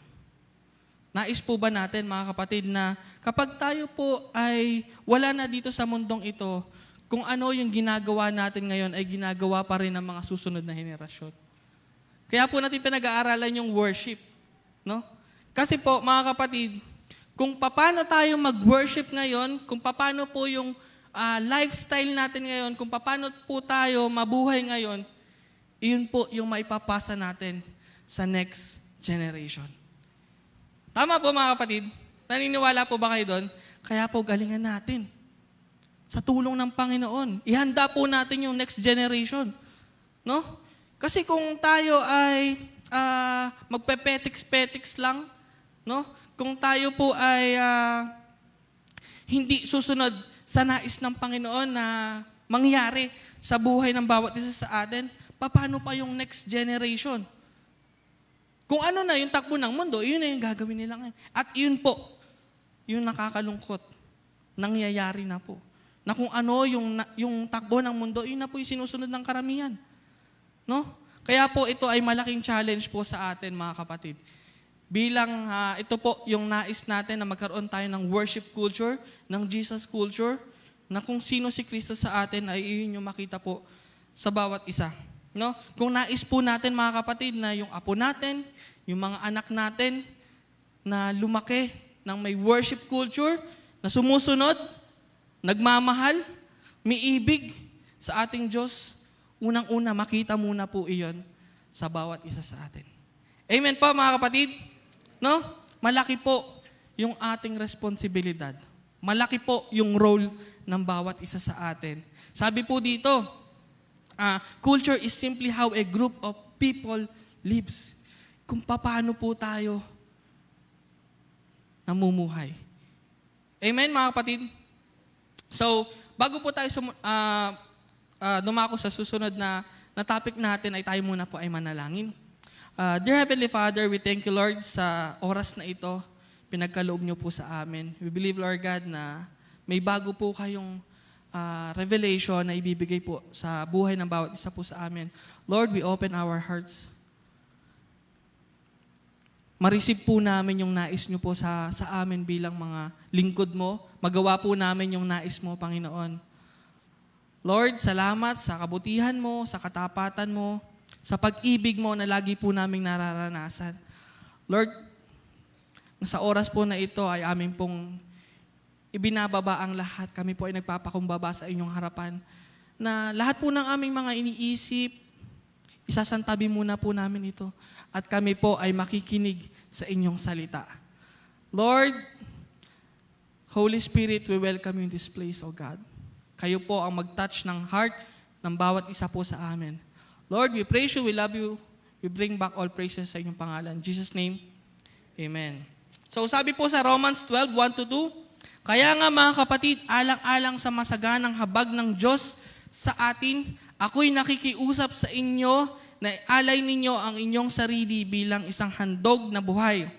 Nais po ba natin, mga kapatid, na kapag tayo po ay wala na dito sa mundong ito, kung ano yung ginagawa natin ngayon ay ginagawa pa rin ng mga susunod na henerasyon. Kaya po natin pinag-aaralan yung worship. No? Kasi po, mga kapatid, kung paano tayo mag-worship ngayon, kung paano po yung lifestyle natin ngayon, kung paano po tayo mabuhay ngayon, iyon po yung maipapasa natin sa next generation. Tama po, mga kapatid? Naniniwala po ba kayo doon? Kaya po galingan natin. Sa tulong ng Panginoon. Ihanda po natin yung next generation. No? Kasi kung tayo ay magpepetiks-petiks lang, no? Kung tayo po ay hindi susunod sa nais ng Panginoon na mangyari sa buhay ng bawat isa sa atin, paano pa yung next generation? Kung ano na yung takbo ng mundo, yun na yung gagawin nila ngayon. At yun po, yung nakakalungkot, nangyayari na po. Na kung ano yung takbo ng mundo, yun na po yung sinusunod ng karamihan. No? Kaya po ito ay malaking challenge po sa atin, mga kapatid. Bilang ito po yung nais natin na magkaroon tayo ng worship culture, ng Jesus culture, na kung sino si Kristo sa atin ay iyon yung makita po sa bawat isa. No? Kung nais po natin, mga kapatid, na yung apo natin, yung mga anak natin na lumaki ng may worship culture, na sumusunod, nagmamahal, may ibig sa ating Diyos, unang-una, makita muna po iyon sa bawat isa sa atin. Amen po, mga kapatid? No? Malaki po yung ating responsibilidad. Malaki po yung role ng bawat isa sa atin. Sabi po dito, culture is simply how a group of people lives. Kung paano po tayo namumuhay. Amen, mga kapatid? So, bago po tayo dumako sa susunod na topic natin, ay tayo muna po ay manalangin. Dear Heavenly Father, we thank you, Lord, sa oras na ito. Pinagkaloob niyo po sa amin. We believe, Lord God, na may bago po kayong revelation na ibibigay po sa buhay ng bawat isa po sa amin. Lord, we open our hearts. Ma-receive po namin yung nais niyo po sa amin bilang mga lingkod mo. Magawa po namin yung nais mo, Panginoon. Lord, salamat sa kabutihan mo, sa katapatan mo, sa pag-ibig mo na lagi po naming nararanasan. Lord, sa oras po na ito ay amin pong ibinababa ang lahat. Kami po ay nagpapakumbaba sa inyong harapan na lahat po ng aming mga iniisip, isasantabi muna po namin ito. At kami po ay makikinig sa inyong salita. Lord, Holy Spirit, we welcome you in this place, O God. Kayo po ang mag-touch ng heart ng bawat isa po sa amin. Lord, we praise you, we love you, we bring back all praises sa inyong pangalan. In Jesus' name, Amen. So sabi po sa Romans 12:1-2, kaya nga mga kapatid, alang-alang sa masaganang habag ng Diyos sa atin, ako'y nakikiusap sa inyo na alay ninyo ang inyong sarili bilang isang handog na buhay,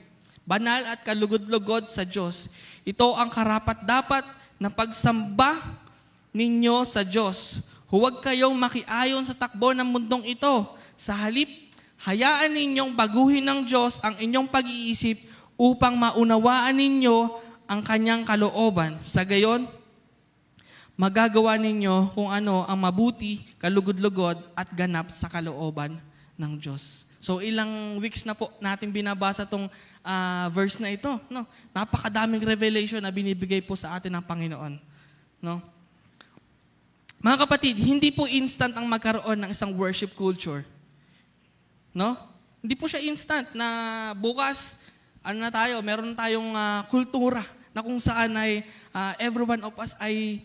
banal at kalugod-lugod sa Diyos. Ito ang karapat-dapat na pagsamba ninyo sa Diyos. Huwag kayong makiayon sa takbo ng mundong ito. Sa halip, hayaan ninyong baguhin ng Diyos ang inyong pag-iisip upang maunawaan ninyo ang kanyang kalooban. Sa gayon, magagawa ninyo kung ano ang mabuti, kalugod-lugod at ganap sa kalooban ng Diyos. So ilang weeks na po natin binabasa tong verse na ito. No? Napakadaming revelation na binibigay po sa atin ng Panginoon. No? Mga kapatid, hindi po instant ang magkaroon ng isang worship culture. No? Hindi po siya instant na bukas, meron tayong kultura na kung saan ay every one of us ay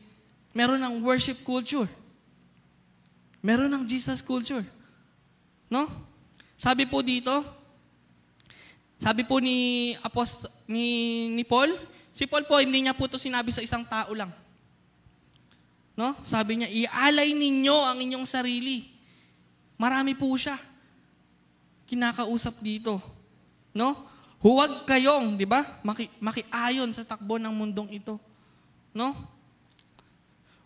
meron ng worship culture. Meron ng Jesus culture. No? Sabi po dito, sabi po ni Paul, si Paul po hindi niya po ito sinabi sa isang tao lang. No? Sabi niya, ialay ninyo ang inyong sarili. Marami po siya kinakausap dito. No? Huwag kayong, di ba, makiayon sa takbo ng mundong ito. No?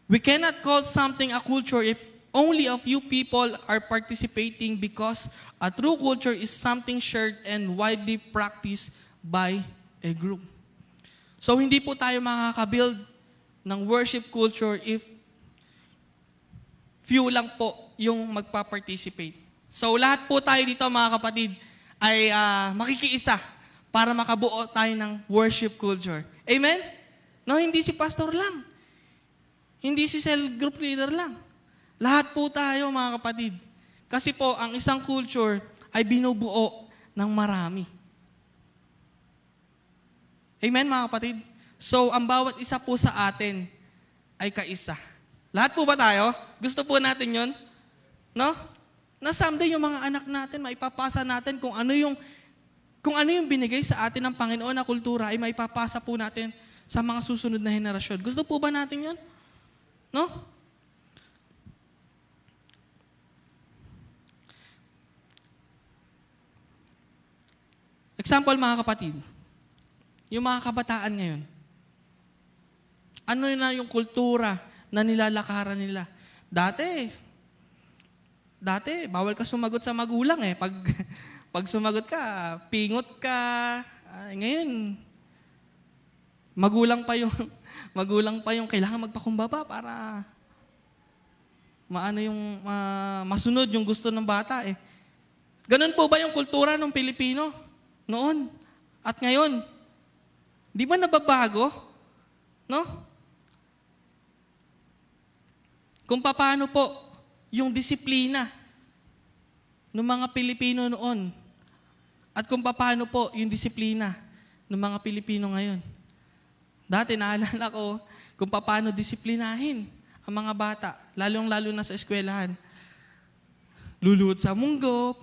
We cannot call something a culture if only a few people are participating, because a true culture is something shared and widely practiced by a group. So hindi po tayo makakabuild ng worship culture if few lang po yung magpa-participate. So lahat po tayo dito, mga kapatid, ay makikiisa para makabuo tayo ng worship culture. Amen? No, hindi si pastor lang. Hindi si cell group leader lang. Lahat po tayo, mga kapatid. Kasi po, ang isang culture ay binubuo ng marami. Amen, mga kapatid? So, ang bawat isa po sa atin ay kaisa. Lahat po ba tayo? Gusto po natin yon? No? Na someday yung mga anak natin, maipapasa natin kung ano yung binigay sa atin ng Panginoon na kultura, ay maipapasa po natin sa mga susunod na henerasyon. Gusto po ba natin yon? No? Example, mga kapatid, yung mga kabataan ngayon, ano na yung kultura na nilalakaran nila? Dati, bawal ka sumagot sa magulang eh. Pag sumagot ka, pingot ka. Ngayon, magulang pa yung kailangan magpakumbaba para masunod yung gusto ng bata eh. Ganun po ba yung kultura ng Pilipino noon at ngayon? Di ba nababago? No? Kung paano po yung disiplina ng mga Pilipino noon at kung paano po yung disiplina ng mga Pilipino ngayon. Dati naalala ko kung paano disiplinahin ang mga bata, lalong-lalo na sa eskwelahan. Luluhod sa munggo,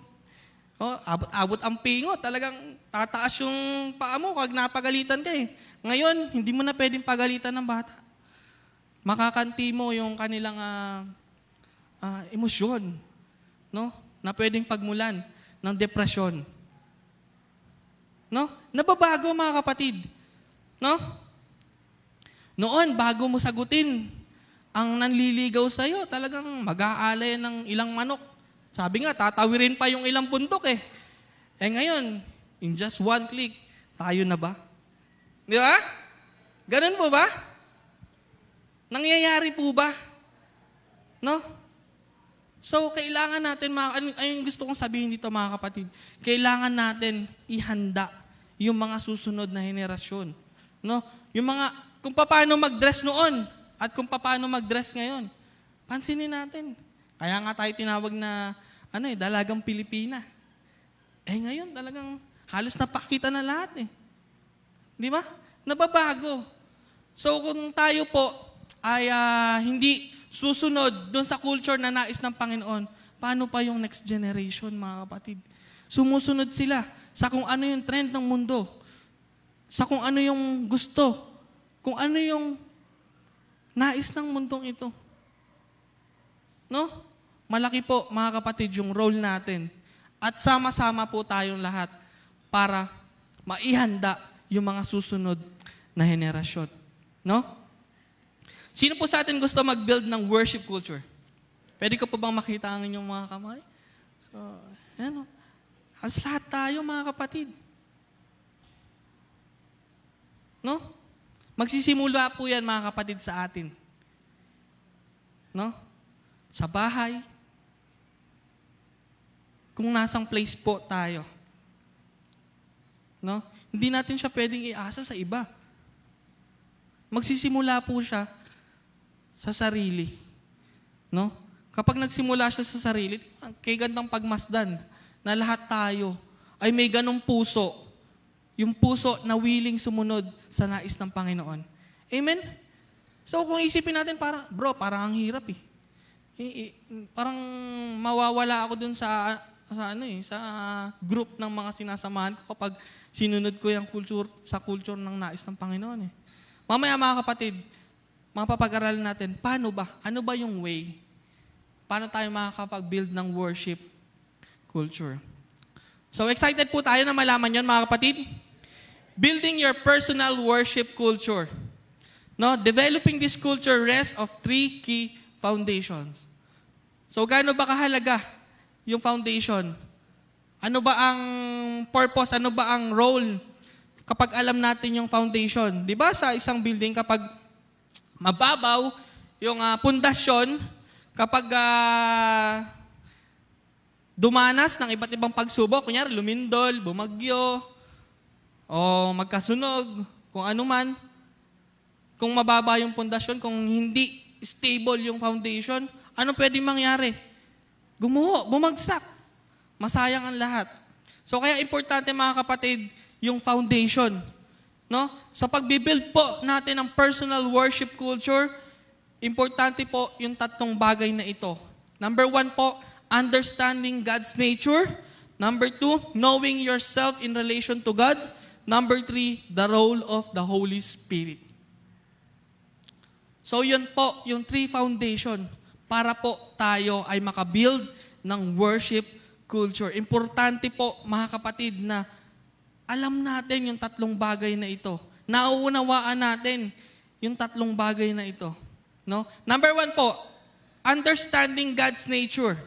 abot-abot ang pingot, talagang tataas yung paa mo pag napagalitan ka eh. Ngayon, hindi mo na pwedeng pagalitan ng bata. Makakanti mo yung kanilang emosyon, no? Na pwedeng pagmulan ng depresyon. No? Nababago mga kapatid. No? Noon, bago mo sagutin ang nanliligaw sa'yo, talagang mag-aalay ng ilang manok. Sabi nga, tatawirin pa yung ilang bundok eh. Eh ngayon, in just one click, tayo na ba? Di ba? Ganun po ba? Nangyayari po ba? No? So, kailangan natin, ayun gusto kong sabihin dito mga kapatid, kailangan natin ihanda yung mga susunod na henerasyon. No? Yung mga, kung paano mag-dress noon at kung paano mag-dress ngayon. Pansinin natin. Kaya nga tayo tinawag na, dalagang Pilipina. Eh ngayon, talagang halos napakita na lahat eh. Di ba? Nababago. So kung tayo po ay hindi susunod doon sa culture na nais ng Panginoon, paano pa yung next generation, mga kapatid? Sumusunod sila sa kung ano yung trend ng mundo, sa kung ano yung gusto, kung ano yung nais ng mundong ito. No? Malaki po, mga kapatid, yung role natin. At sama-sama po tayong lahat para maihanda yung mga susunod na henerasyon. No? Sino po sa atin gusto mag-build ng worship culture? Pwede ko po bang makita ang inyong mga kamay? So, ayan o. Halos lahat tayo, mga kapatid. No? Magsisimula po yan, mga kapatid, sa atin. No? Sa bahay. Kung nasang place po tayo. No? Hindi natin siya pwedeng iasa sa iba. Magsisimula po siya sa sarili. No? Kapag nagsimula siya sa sarili, kay gandang pagmasdan na lahat tayo ay may ganong puso. Yung puso na willing sumunod sa nais ng Panginoon. Amen? So kung isipin natin, parang ang hirap eh. Parang mawawala ako dun sa group ng mga sinasamahan ko kapag sinunod ko yung culture ng nais ng Panginoon eh. Mamaya mga kapatid, mapapag-aralan natin, paano ba? Ano ba yung way? Paano tayo makakapag-build ng worship culture? So excited po tayo na malaman yon, mga kapatid. Building your personal worship culture. No, developing this culture rests of 3 key foundations. So gaano ba kahalaga yung foundation? Ano ba ang purpose? Ano ba ang role kapag alam natin yung foundation? 'Di ba sa isang building kapag mababaw yung pundasyon, kapag dumanas ng iba't ibang pagsubok, kunyari lumindol, bumagyo, o magkasunog, kung ano man, kung mababa yung pundasyon, kung hindi stable yung foundation, ano pwedeng mangyari? Gumuho, bumagsak. Masayang ang lahat. So kaya importante, mga kapatid, yung foundation. No? Sa pagbibuild po natin ng personal worship culture, importante po yung 3 bagay na ito. Number 1 po, understanding God's nature. Number 2, knowing yourself in relation to God. Number 3, the role of the Holy Spirit. So yun po, yung 3 foundation para po tayo ay makabuild ng worship culture. Importante po, mga kapatid, na alam natin yung 3 bagay na ito. Nauunawaan natin yung 3 bagay na ito. No? Number 1 po, understanding God's nature.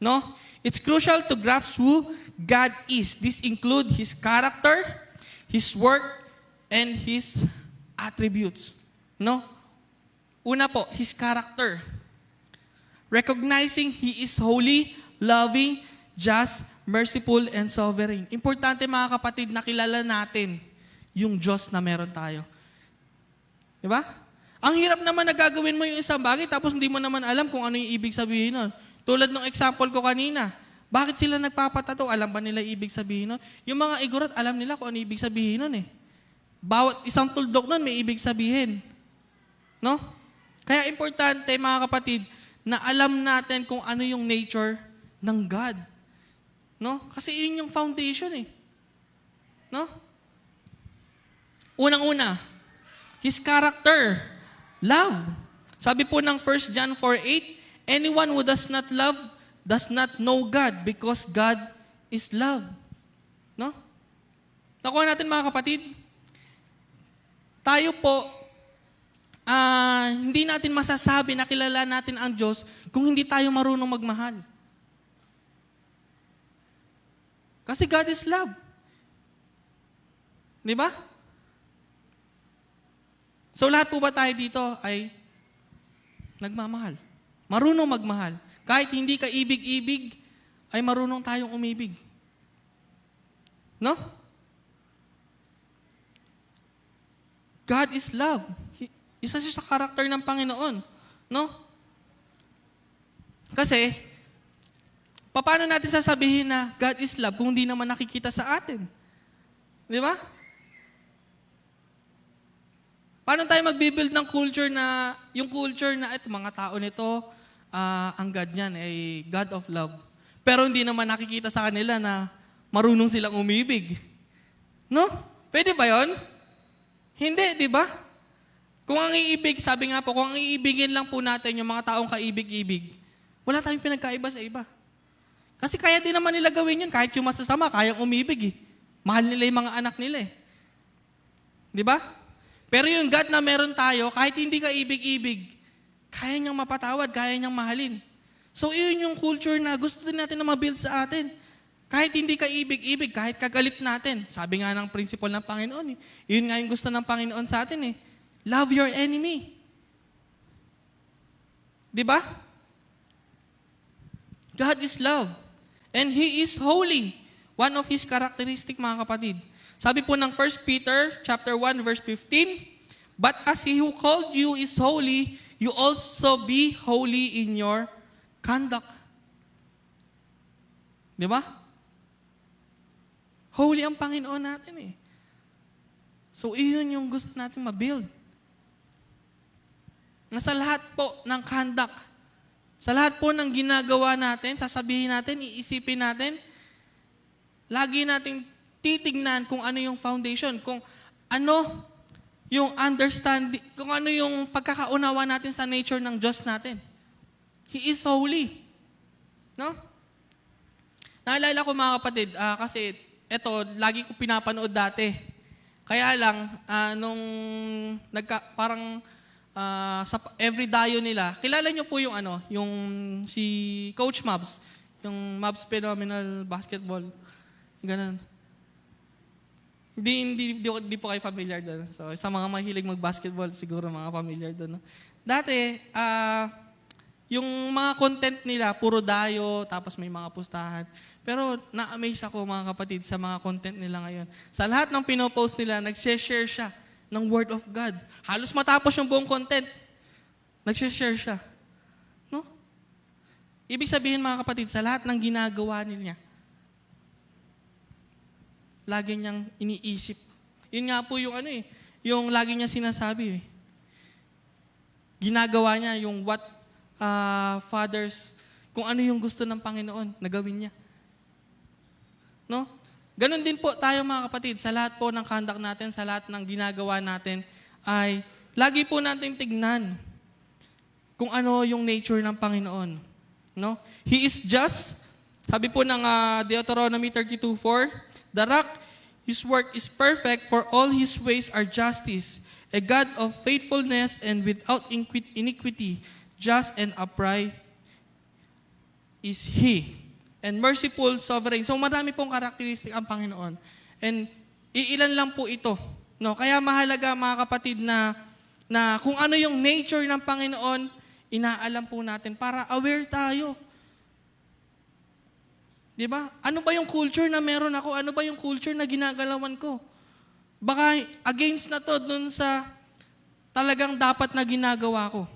No? It's crucial to grasp who God is. This includes His character, His work, and His attributes. No? Una po, His character. Recognizing He is holy, loving, just, merciful, and sovereign. Importante, mga kapatid, na kilala natin yung Diyos na meron tayo. Di ba? Ang hirap naman na gagawin mo yung isang bagay tapos hindi mo naman alam kung ano yung ibig sabihin nun. Tulad ng example ko kanina. Bakit sila nagpapatato? Alam ba nila ibig sabihin nun? Yung mga igorot, alam nila kung ano ibig sabihin nun eh. Bawat isang tuldok nun may ibig sabihin. No? Kaya importante, mga kapatid, na alam natin kung ano yung nature ng God. No? Kasi yun yung foundation eh. No? Unang-una, His character, love. Sabi po ng 1 John 4:8, anyone who does not love does not know God because God is love. No? Nakuha natin mga kapatid, tayo po, hindi natin masasabi na kilala natin ang Diyos kung hindi tayo marunong magmahal. Kasi God is love. Di ba? So lahat po ba tayo dito ay nagmamahal? Marunong magmahal. Kahit hindi ka ibig-ibig, ay marunong tayong umibig. No? God is love. Isa siya sa karakter ng Panginoon. No? Kasi, paano natin sasabihin na God is love kung hindi naman nakikita sa atin? Di ba? Paano tayo magbibuild ng culture na, yung culture na ito, mga tao nito, ang God niyan ay God of love. Pero hindi naman nakikita sa kanila na marunong silang umibig. No? Pwede ba yon? Hindi, di ba? Kung ang iibig, sabi nga po, kung ang iibigin lang po natin yung mga taong kaibig-ibig, wala tayong pinagkaiba sa iba. Kasi kaya din naman nila gawin yun, kahit yung masasama, kayang umibig eh. Mahal nila yung mga anak nila eh. Di ba? Pero yung God na meron tayo, kahit hindi ka ibig-ibig, kaya niyang mapatawad, kaya niyang mahalin. So, yun yung culture na gusto din natin na mabuild sa atin. Kahit hindi ka ibig-ibig, kahit kagalit natin. Sabi nga ng principle ng Panginoon, eh. Yun nga yung gusto ng Panginoon sa atin eh. Love your enemy. Di ba? God is love. And He is holy. One of His characteristic, mga kapatid. Sabi po ng 1 Peter chapter 1 verse 15, but as He who called you is holy, you also be holy in your conduct. Di ba? Holy ang Panginoon natin eh. So, iyon yung gusto natin mabuild. Na sa lahat po ng conduct, sa lahat po ng ginagawa natin, sasabihin natin, iisipin natin, lagi nating titignan kung ano yung foundation, kung ano yung understanding, kung ano yung pagkakaunawa natin sa nature ng Diyos natin. He is holy. No? Naalala ko mga kapatid, kasi ito, lagi ko pinapanood dati. Kaya lang, nung sa every dayo nila, kilala nyo po yung yung si Coach Mavs, yung Mavs Phenomenal Basketball. Ganun. Hindi po kayo familiar doon. So, sa mga mahilig mag-basketball, siguro mga familiar doon. No? Dati, yung mga content nila, puro dayo, tapos may mga pustahan. Pero na-amaze ako mga kapatid sa mga content nila ngayon. Sa lahat ng pinopost nila, nag-share siya ng Word of God. Halos matapos yung buong content, nag-share siya. No? Ibig sabihin mga kapatid, sa lahat ng ginagawa niya, lagi niyang iniisip. Yun nga po yung yung lagi niya sinasabi eh. Ginagawa niya yung what fathers, kung ano yung gusto ng Panginoon na gawin niya. No? Ganon din po tayo mga kapatid, sa lahat po ng conduct natin, sa lahat ng ginagawa natin, ay lagi po natin tignan kung ano yung nature ng Panginoon. No? He is just. Sabi po ng Deuteronomy 32:4, the rock, His work is perfect, for all His ways are justice, a God of faithfulness and without iniquity, just and upright is He. And merciful, sovereign. So marami pong karakteristik ang Panginoon. And iilan lang po ito. No? Kaya mahalaga mga kapatid na kung ano yung nature ng Panginoon, inaalam po natin para aware tayo. Diba? Ano ba yung culture na meron ako? Ano ba yung culture na ginagalawan ko? Baka against na to dun sa talagang dapat na ginagawa ko.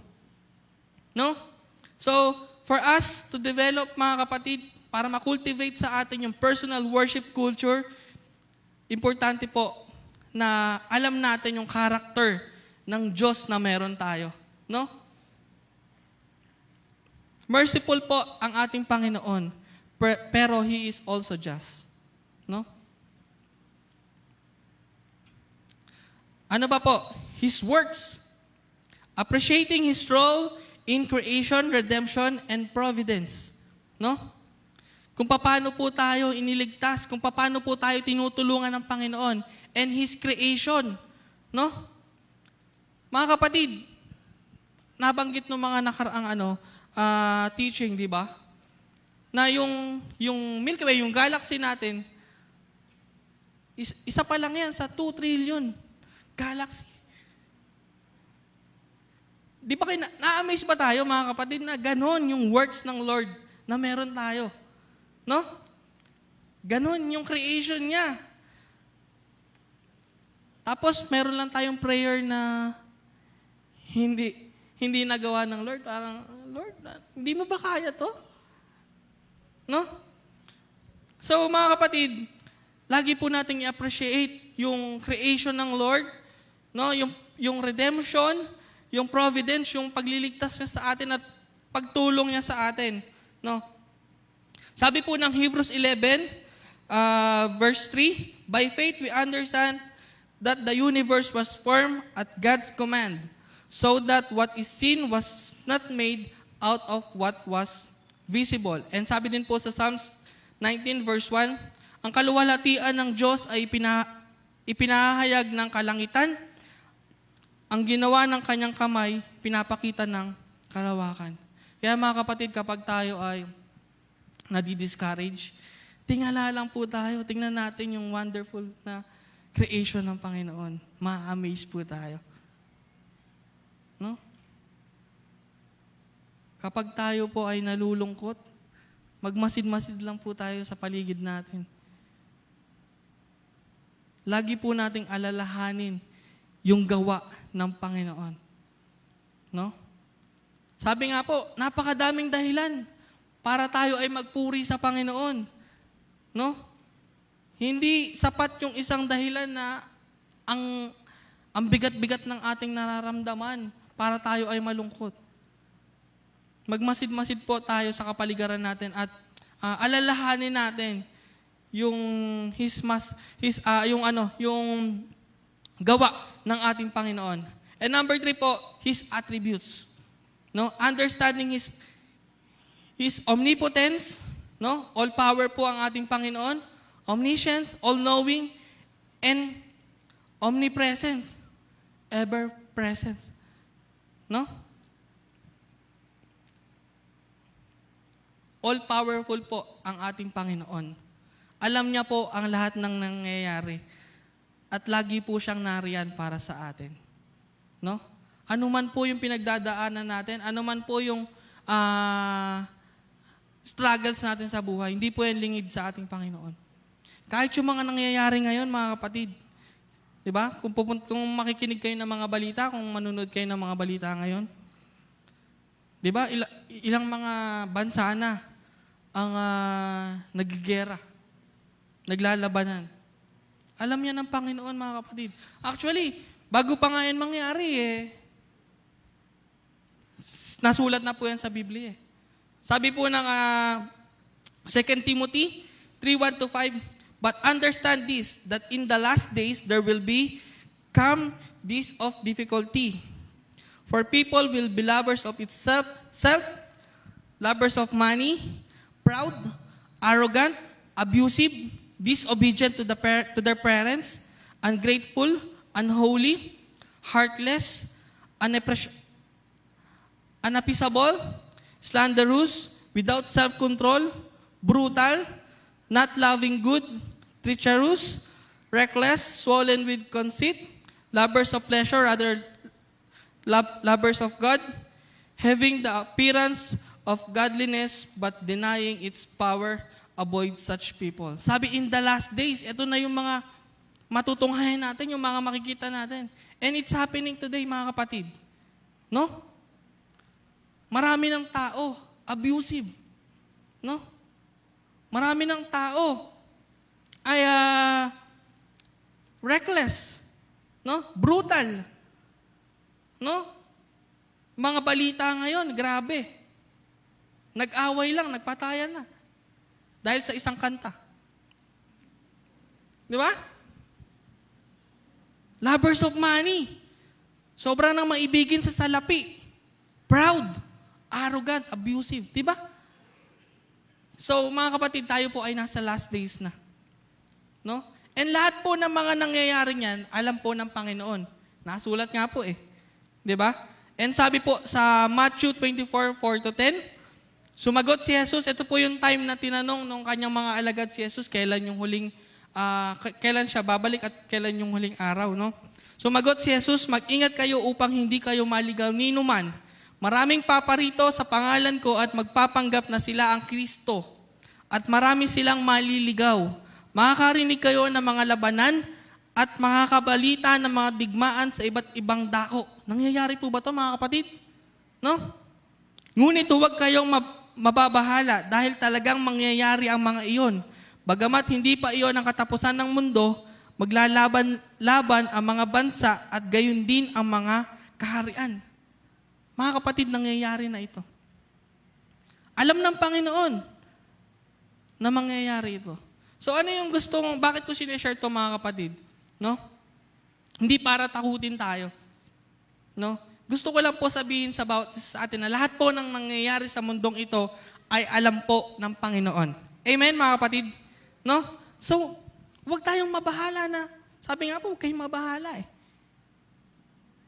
No? So, for us to develop mga kapatid, para makultivate sa atin yung personal worship culture, importante po na alam natin yung character ng Diyos na meron tayo. No? Merciful po ang ating Panginoon, pero He is also just. No? Ano ba po? His works. Appreciating His role in creation, redemption, and providence. No? Kung paano po tayo iniligtas, kung paano po tayo tinutulungan ng Panginoon, and His creation. No? Mga kapatid, nabanggit ng mga nakaraang teaching, di ba? Na yung Milky Way, yung galaxy natin, isa pa lang yan sa 2 trillion galaxy. Di ba kayo, na-amaze ba tayo mga kapatid na ganon yung works ng Lord na meron tayo? No? Ganon yung creation niya. Tapos meron lang tayong prayer na hindi nagawa ng Lord. Parang, Lord, hindi mo ba kaya to? No? So mga kapatid, lagi po nating i-appreciate yung creation ng Lord, no? Yung redemption, yung providence, yung pagliligtas niya sa atin at pagtulong niya sa atin, no? Sabi po ng Hebrews 11, verse 3, by faith we understand that the universe was formed at God's command, so that what is seen was not made out of what was visible. And sabi din po sa Psalms 19 verse 1, ang kaluwalhatian ng Diyos ay ipinahayag ng kalangitan, ang ginawa ng kanyang kamay, pinapakita ng kalawakan. Kaya mga kapatid, kapag tayo ay nadi-discourage, tingala lang po tayo, tingnan natin yung wonderful na creation ng Panginoon. Ma-amaze po tayo. No? Kapag tayo po ay nalulungkot, magmasid-masid lang po tayo sa paligid natin. Lagi po nating alalahanin yung gawa ng Panginoon. No? Sabi nga po, napakadaming dahilan para tayo ay magpuri sa Panginoon. No? Hindi sapat yung isang dahilan na ang bigat-bigat ng ating nararamdaman para tayo ay malungkot. Magmasid-masid po tayo sa kapaligiran natin at alalahanin natin yung yung gawa ng ating Panginoon. And number 3 po, His attributes. No? Understanding His omnipotence, no? All power po ang ating Panginoon, omniscience, all-knowing, and omnipresence, ever-presence. No? All-powerful po ang ating Panginoon. Alam niya po ang lahat ng nangyayari. At lagi po siyang nariyan para sa atin. No? Ano man po yung pinagdadaanan natin, ano man po yung struggles natin sa buhay, hindi po yan lingid sa ating Panginoon. Kahit yung mga nangyayari ngayon, mga kapatid, di ba? Kung makikinig kayo ng mga balita, kung manunod kayo ng mga balita ngayon, di ba? Ilang mga bansa na ang nagigera, naglalabanan. Alam yan ng Panginoon, mga kapatid. Actually, bago pa nga yan mangyari, nasulat na po yan sa Biblia. Sabi po ng 2 Timothy 3:1-5, but understand this, that in the last days there will come days of difficulty. For people will be lovers of itself, lovers of money, proud, arrogant, abusive, disobedient to their parents, ungrateful, unholy, heartless, unappeasable, slanderous, without self-control, brutal, not loving good, treacherous, reckless, swollen with conceit, lovers of pleasure rather lovers of God, having the appearance of godliness but denying its power, avoid such people. Sabi, in the last days, ito na yung mga matutunghayan natin, yung mga makikita natin. And it's happening today, mga kapatid. No? Marami ng tao, abusive. No? Marami ng tao ay reckless. No? Brutal. No? Mga balita ngayon, grabe. Nag-away lang, nagpatayan na. Dahil sa isang kanta. Di ba? Lovers of money. Sobra nang maibigin sa salapi. Proud, arrogant, abusive. Diba? So, mga kapatid, tayo po ay nasa last days na. No? And lahat po ng mga nangyayari niyan, alam po ng Panginoon. Nasulat nga po eh. Diba? And sabi po sa Matthew 24:4-10, sumagot si Jesus, ito po yung time na tinanong nung kanyang mga alagad si Jesus, kailan kailan siya babalik at kailan yung huling araw, no? Sumagot si Jesus, mag-ingat kayo upang hindi kayo maligaw ni numan. Maraming paparito sa pangalan ko at magpapanggap na sila ang Kristo. At marami silang maliligaw. Makakarinig kayo ng mga labanan at makakabalita ng mga digmaan sa iba't ibang dako. Nangyayari po ba ito, mga kapatid? No? Ngunit huwag kayong mababahala dahil talagang mangyayari ang mga iyon. Bagamat hindi pa iyon ang katapusan ng mundo, maglalaban-laban ang mga bansa at gayon din ang mga kaharian. Mga kapatid, nangyayari na ito. Alam ng Panginoon na mangyayari ito. So ano yung bakit ko sinishare ito, mga kapatid? No? Hindi para takutin tayo. No? Gusto ko lang po sabihin sa atin na lahat po ng nangyayari sa mundong ito ay alam po ng Panginoon. Amen, mga kapatid? No? So, huwag tayong mabahala na. Sabi nga po, huwag kayong mabahala eh.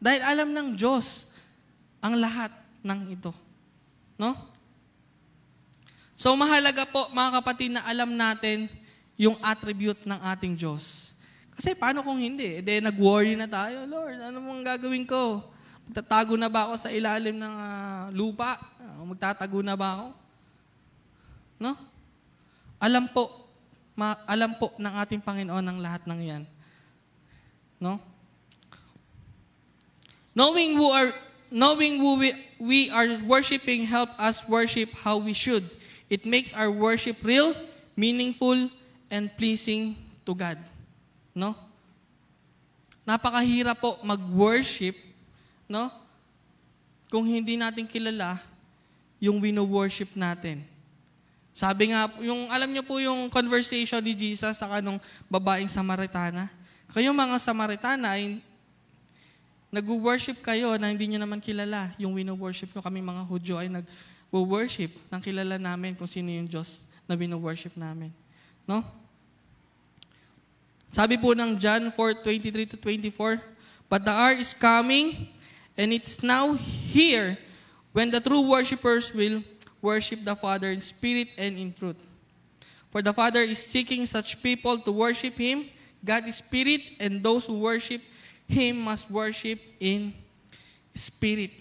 Dahil alam ng Diyos ang lahat ng ito. No? So, mahalaga po, mga kapatid, na alam natin yung attribute ng ating Diyos. Kasi paano kung hindi? Nag-worry na tayo, Lord, ano mong gagawin ko? Magtatago na ba ako sa ilalim ng lupa? Magtatago na ba ako? No? Alam po ng ating Panginoon ang lahat ng yan. No? Knowing who we are worshiping help us worship how we should. It makes our worship real, meaningful, and pleasing to God. No? Napakahirap po mag-worship, no? Kung hindi natin kilala yung wino-worship natin. Sabi nga, alam niyo po yung conversation ni Jesus sa kanong babaeng Samaritana. Kayo mga Samaritana ay nag-worship kayo na hindi niyo naman kilala. Yung wino-worship nyo, kami mga Hudyo ay nag-worship nang kilala namin kung sino yung Diyos na wino-worship namin. No? Sabi po ng John 4:23-24, but the hour is coming, and it's now here, when the true worshipers will worship the Father in spirit and in truth. For the Father is seeking such people to worship Him. God is spirit, and those who worship Him must worship in spirit.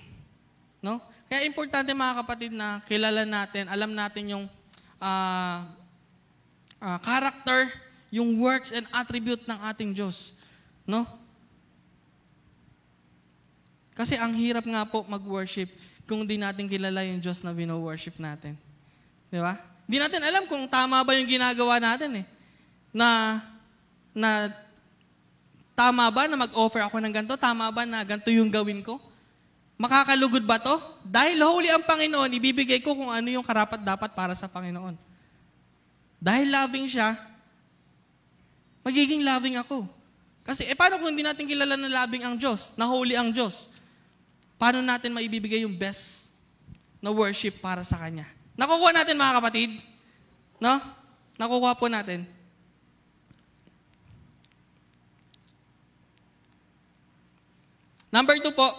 No? Kaya importante, mga kapatid, na kilala natin, alam natin yung character, yung works and attribute ng ating Diyos. No? Kasi ang hirap nga po mag-worship kung di natin kilala yung Diyos na wino-worship natin. Di ba? Di natin alam kung tama ba yung ginagawa natin eh. Na tama ba na mag-offer ako ng ganito? Tama ba na ganito yung gawin ko? Makakalugod ba to? Dahil holy ang Panginoon, ibibigay ko kung ano yung karapat-dapat para sa Panginoon. Dahil loving siya, magiging loving ako. Kasi, paano kung hindi natin kilala na loving ang Diyos, na holy ang Diyos? Paano natin maibibigay yung best na worship para sa Kanya? Nakukuha natin, mga kapatid? No? Nakukuha po natin. Number 2 po,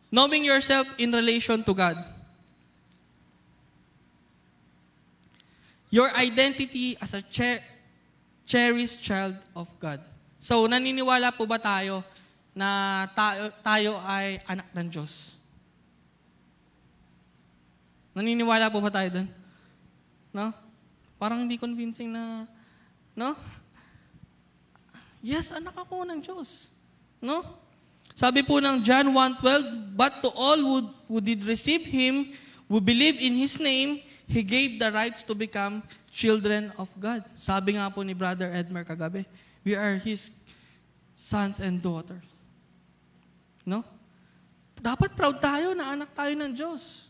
knowing yourself in relation to God. Your identity as a cherished child of God. So, naniniwala po ba tayo na tayo ay anak ng Diyos? Naniniwala po ba tayo dun? No? Parang hindi convincing na, no? Yes, anak ako ng Diyos. No? Sabi po ng John 1:12, but to all who did receive Him, who believe in His name, He gave the rights to become children of God. Sabi nga po ni Brother Edmer kagabi, we are His sons and daughters. No? Dapat proud tayo na anak tayo ng Diyos.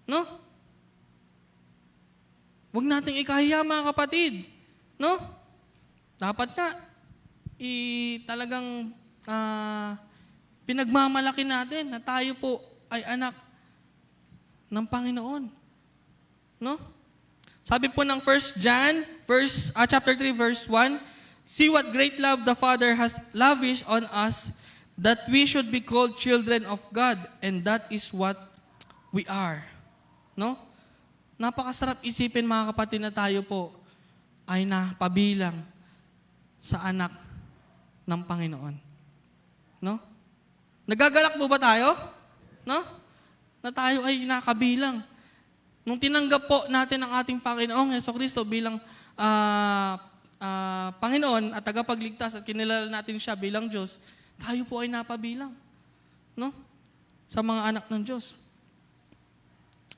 No? Huwag nating ikahiya, mga kapatid. No? Dapat nga, talagang pinagmamalaki natin na tayo po ay anak ng Panginoon. No? Sabi po ng 1 John, chapter 3, verse 1, "See what great love the Father has lavished on us, that we should be called children of God, and that is what we are." No? Napakasarap isipin, mga kapatid, na tayo po ay napabilang sa anak ng Panginoon. No? Nagagalak po ba tayo? No? Na tayo ay nakabilang. Nung tinanggap po natin ang ating Panginoong Jesucristo bilang Panginoon at tagapagligtas at kinilala natin siya bilang Diyos, tayo po ay napabilang. No? Sa mga anak ng Diyos.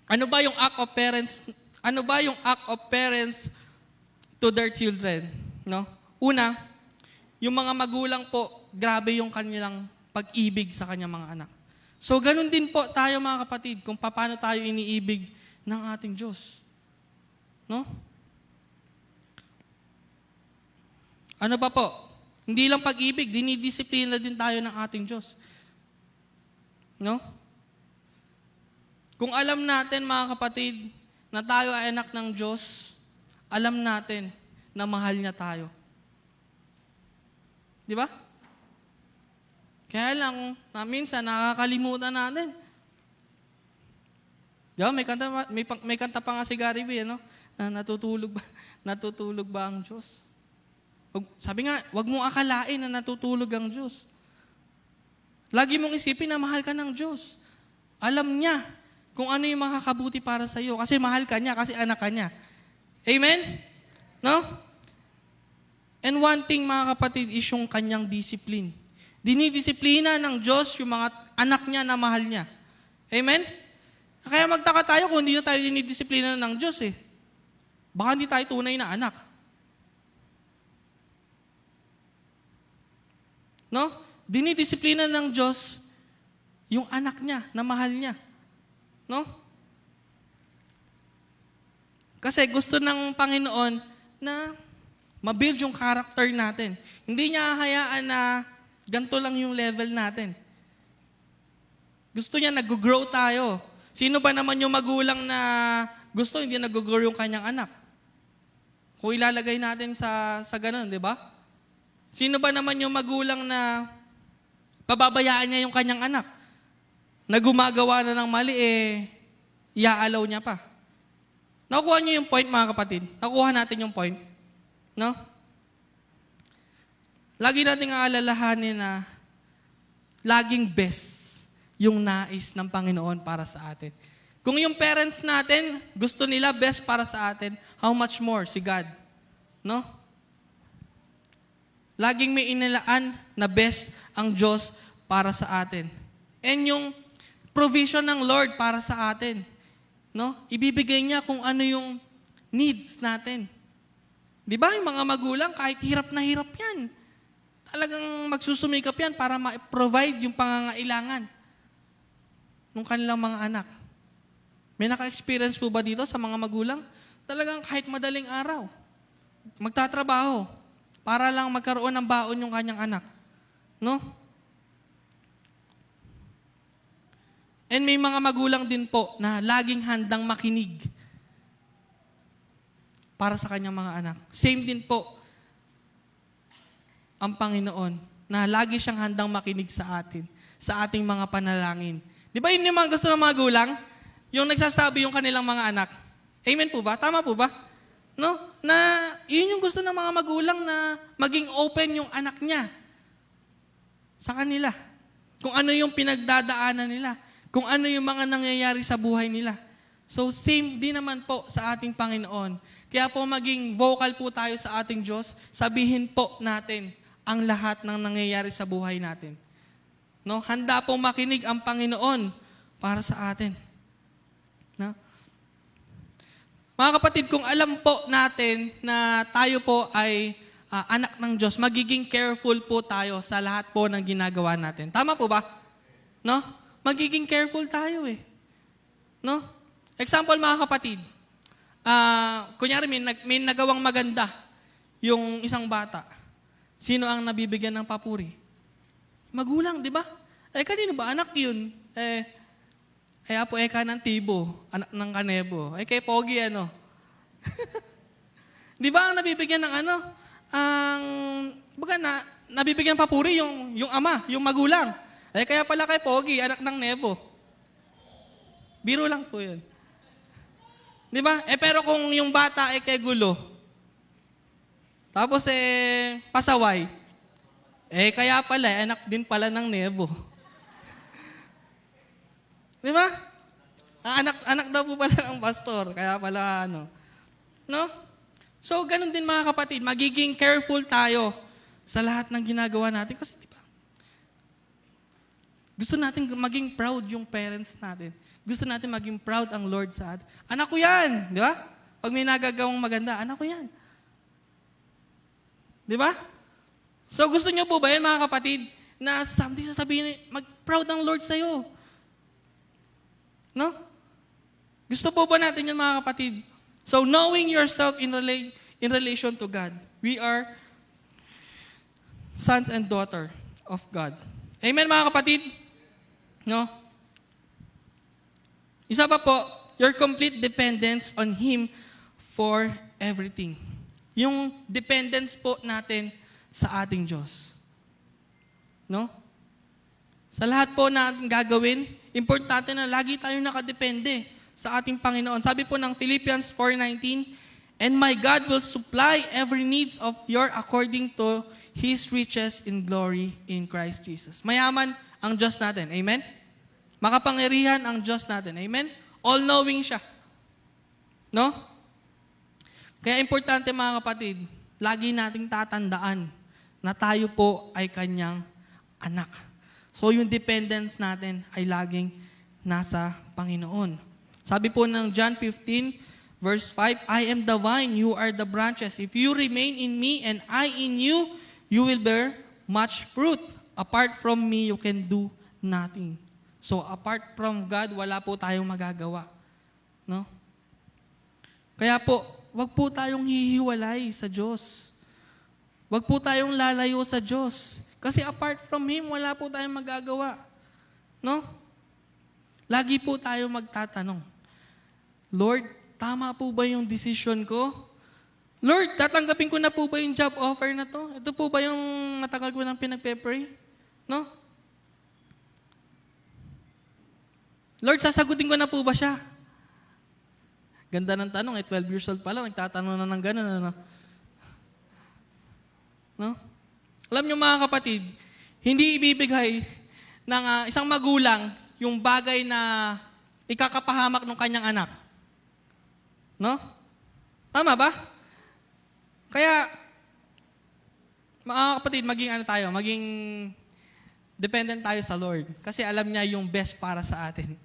Ano ba yung act of parents? Ano ba yung act of parents to their children? No? Una, yung mga magulang po, grabe yung kanilang pag-ibig sa kanyang mga anak. So, ganun din po tayo, mga kapatid, kung paano tayo iniibig ng ating Diyos. No? Ano pa po? Hindi lang pag-ibig, dinidisiplina din tayo ng ating Diyos. No? Kung alam natin, mga kapatid, na tayo ay anak ng Diyos, alam natin na mahal niya tayo. Di ba? Kaya lang, minsan nakakalimutan natin. Di ba? May kanta pa nga si Gary V, no? Na natutulog ba ang Diyos? Sabi nga, wag mong akalain na natutulog ang Diyos. Lagi mong isipin na mahal ka ng Diyos. Alam niya kung ano yung makakabuti para sa iyo. Kasi mahal ka niya, kasi anak ka niya. Amen? No? And one thing, mga kapatid, is yung kanyang discipline. Dinidisiplina ng Diyos yung mga anak niya na mahal niya. Amen? Kaya magtaka tayo kung hindi na tayo dinidisiplina ng Diyos eh. Baka hindi tayo tunay na anak. No? Dinidisiplina ng Diyos yung anak niya na mahal niya. No? Kasi gusto ng Panginoon na mabuild yung character natin. Hindi niya hayaan na ganito lang yung level natin. Gusto niya nag-grow tayo. Sino ba naman yung magulang na gusto hindi nag-grow yung kanyang anak? Kung ilalagay natin sa ganun, di ba? Sino ba naman yung magulang na pababayaan niya yung kanyang anak? Na gumagawa na ng mali, iaalaw niya pa. Nakuha niyo yung point, mga kapatid? Nakuha natin yung point? No? Lagi nating aalalahanin na laging best yung nais ng Panginoon para sa atin. Kung yung parents natin, gusto nila best para sa atin, how much more si God? No? Laging may inilaan na best ang Diyos para sa atin. And yung provision ng Lord para sa atin, no? Ibibigay niya kung ano yung needs natin. Di ba yung mga magulang, kahit hirap na hirap yan, talagang magsusumikap yan para ma-provide yung pangangailangan ng kanilang mga anak. May naka-experience po ba dito sa mga magulang? Talagang kahit madaling araw, magtatrabaho para lang magkaroon ng baon yung kanyang anak. No? And may mga magulang din po na laging handang makinig para sa kanyang mga anak. Same din po ang Panginoon na lagi siyang handang makinig sa atin, sa ating mga panalangin. Di ba yun yung mga gusto ng mga magulang? Yung nagsasabi yung kanilang mga anak. Amen po ba? Tama po ba? No? Na yun yung gusto ng mga magulang na maging open yung anak niya sa kanila. Kung ano yung pinagdadaanan nila. Kung ano yung mga nangyayari sa buhay nila. So, same din naman po sa ating Panginoon. Kaya po maging vocal po tayo sa ating Diyos, sabihin po natin ang lahat ng nangyayari sa buhay natin. No? Handa po makinig ang Panginoon para sa atin. No? Mga kapatid, kung alam po natin na tayo po ay anak ng Diyos, magiging careful po tayo sa lahat po ng ginagawa natin. Tama po ba? No? Magiging careful tayo eh. No? Example, mga kapatid. Kunyari, may nagawang maganda yung isang bata. Sino ang nabibigyan ng papuri? Magulang, di ba? Kanino ba? Anak yun. Apo Eka ng Tibo, anak ng Kanebo. Kay Pogi, ano? Di ba ang nabibigyan ng nabibigyan papuri yung ama, yung magulang. Kaya pala kay Pogi, anak ng Nebo. Biro lang po yun. Di ba? Pero kung yung bata kay Gulo, tapos pasaway, kaya pala, anak din pala ng Nebo. Di ba? Anak daw po pala ng pastor, kaya pala No? So, ganun din mga kapatid, magiging careful tayo sa lahat ng ginagawa natin. Kasi di ba? Gusto natin maging proud yung parents natin. Gusto natin maging proud ang Lord sa atin. Anak ko yan! Di ba? Pag may nagagawang maganda, anak ko yan. Di ba? So, gusto nyo po ba yan mga kapatid, na something sasabihin, mag-proud ang Lord sa'yo? No? Gusto po ba natin yan mga kapatid? So, knowing yourself in relation to God, we are sons and daughter of God. Amen mga kapatid? No? Isa pa po, your complete dependence on Him for everything. Yung dependence po natin sa ating Diyos. No? Sa lahat po natin gagawin, importante na lagi tayo nakadepende sa ating Panginoon. Sabi po ng Philippians 4:19, "And my God will supply every needs of your according to His riches in glory in Christ Jesus." Mayaman ang Diyos natin. Amen? Makapangyarihan ang Diyos natin. Amen? All-knowing siya. No? Kaya importante mga kapatid, lagi nating tatandaan na tayo po ay kanyang anak. So yung dependence natin ay laging nasa Panginoon. Sabi po ng John 15, verse 5, "I am the vine, you are the branches. If you remain in me and I in you, you will bear much fruit. Apart from me, you can do nothing." So apart from God, wala po tayong magagawa. No? Kaya po, wag po tayong hihiwalay sa Diyos. Wag po tayong lalayo sa Diyos. Kasi apart from Him, wala po tayong magagawa. No? Lagi po tayo magtatanong, Lord, tama po ba yung decision ko? Lord, tatanggapin ko na po ba yung job offer na to? Ito po ba yung matagal ko nang pinagpe-pray? No? Lord, sasagutin ko na po ba siya? Ganda ng tanong, 12 years old pa lang, nagtatanong na ng gano'n, ano? No? Alam niyo mga kapatid, hindi ibibigay ng isang magulang yung bagay na ikakapahamak ng kanyang anak. No? Tama ba? Kaya, mga kapatid, maging dependent tayo sa Lord. Kasi alam niya yung best para sa atin.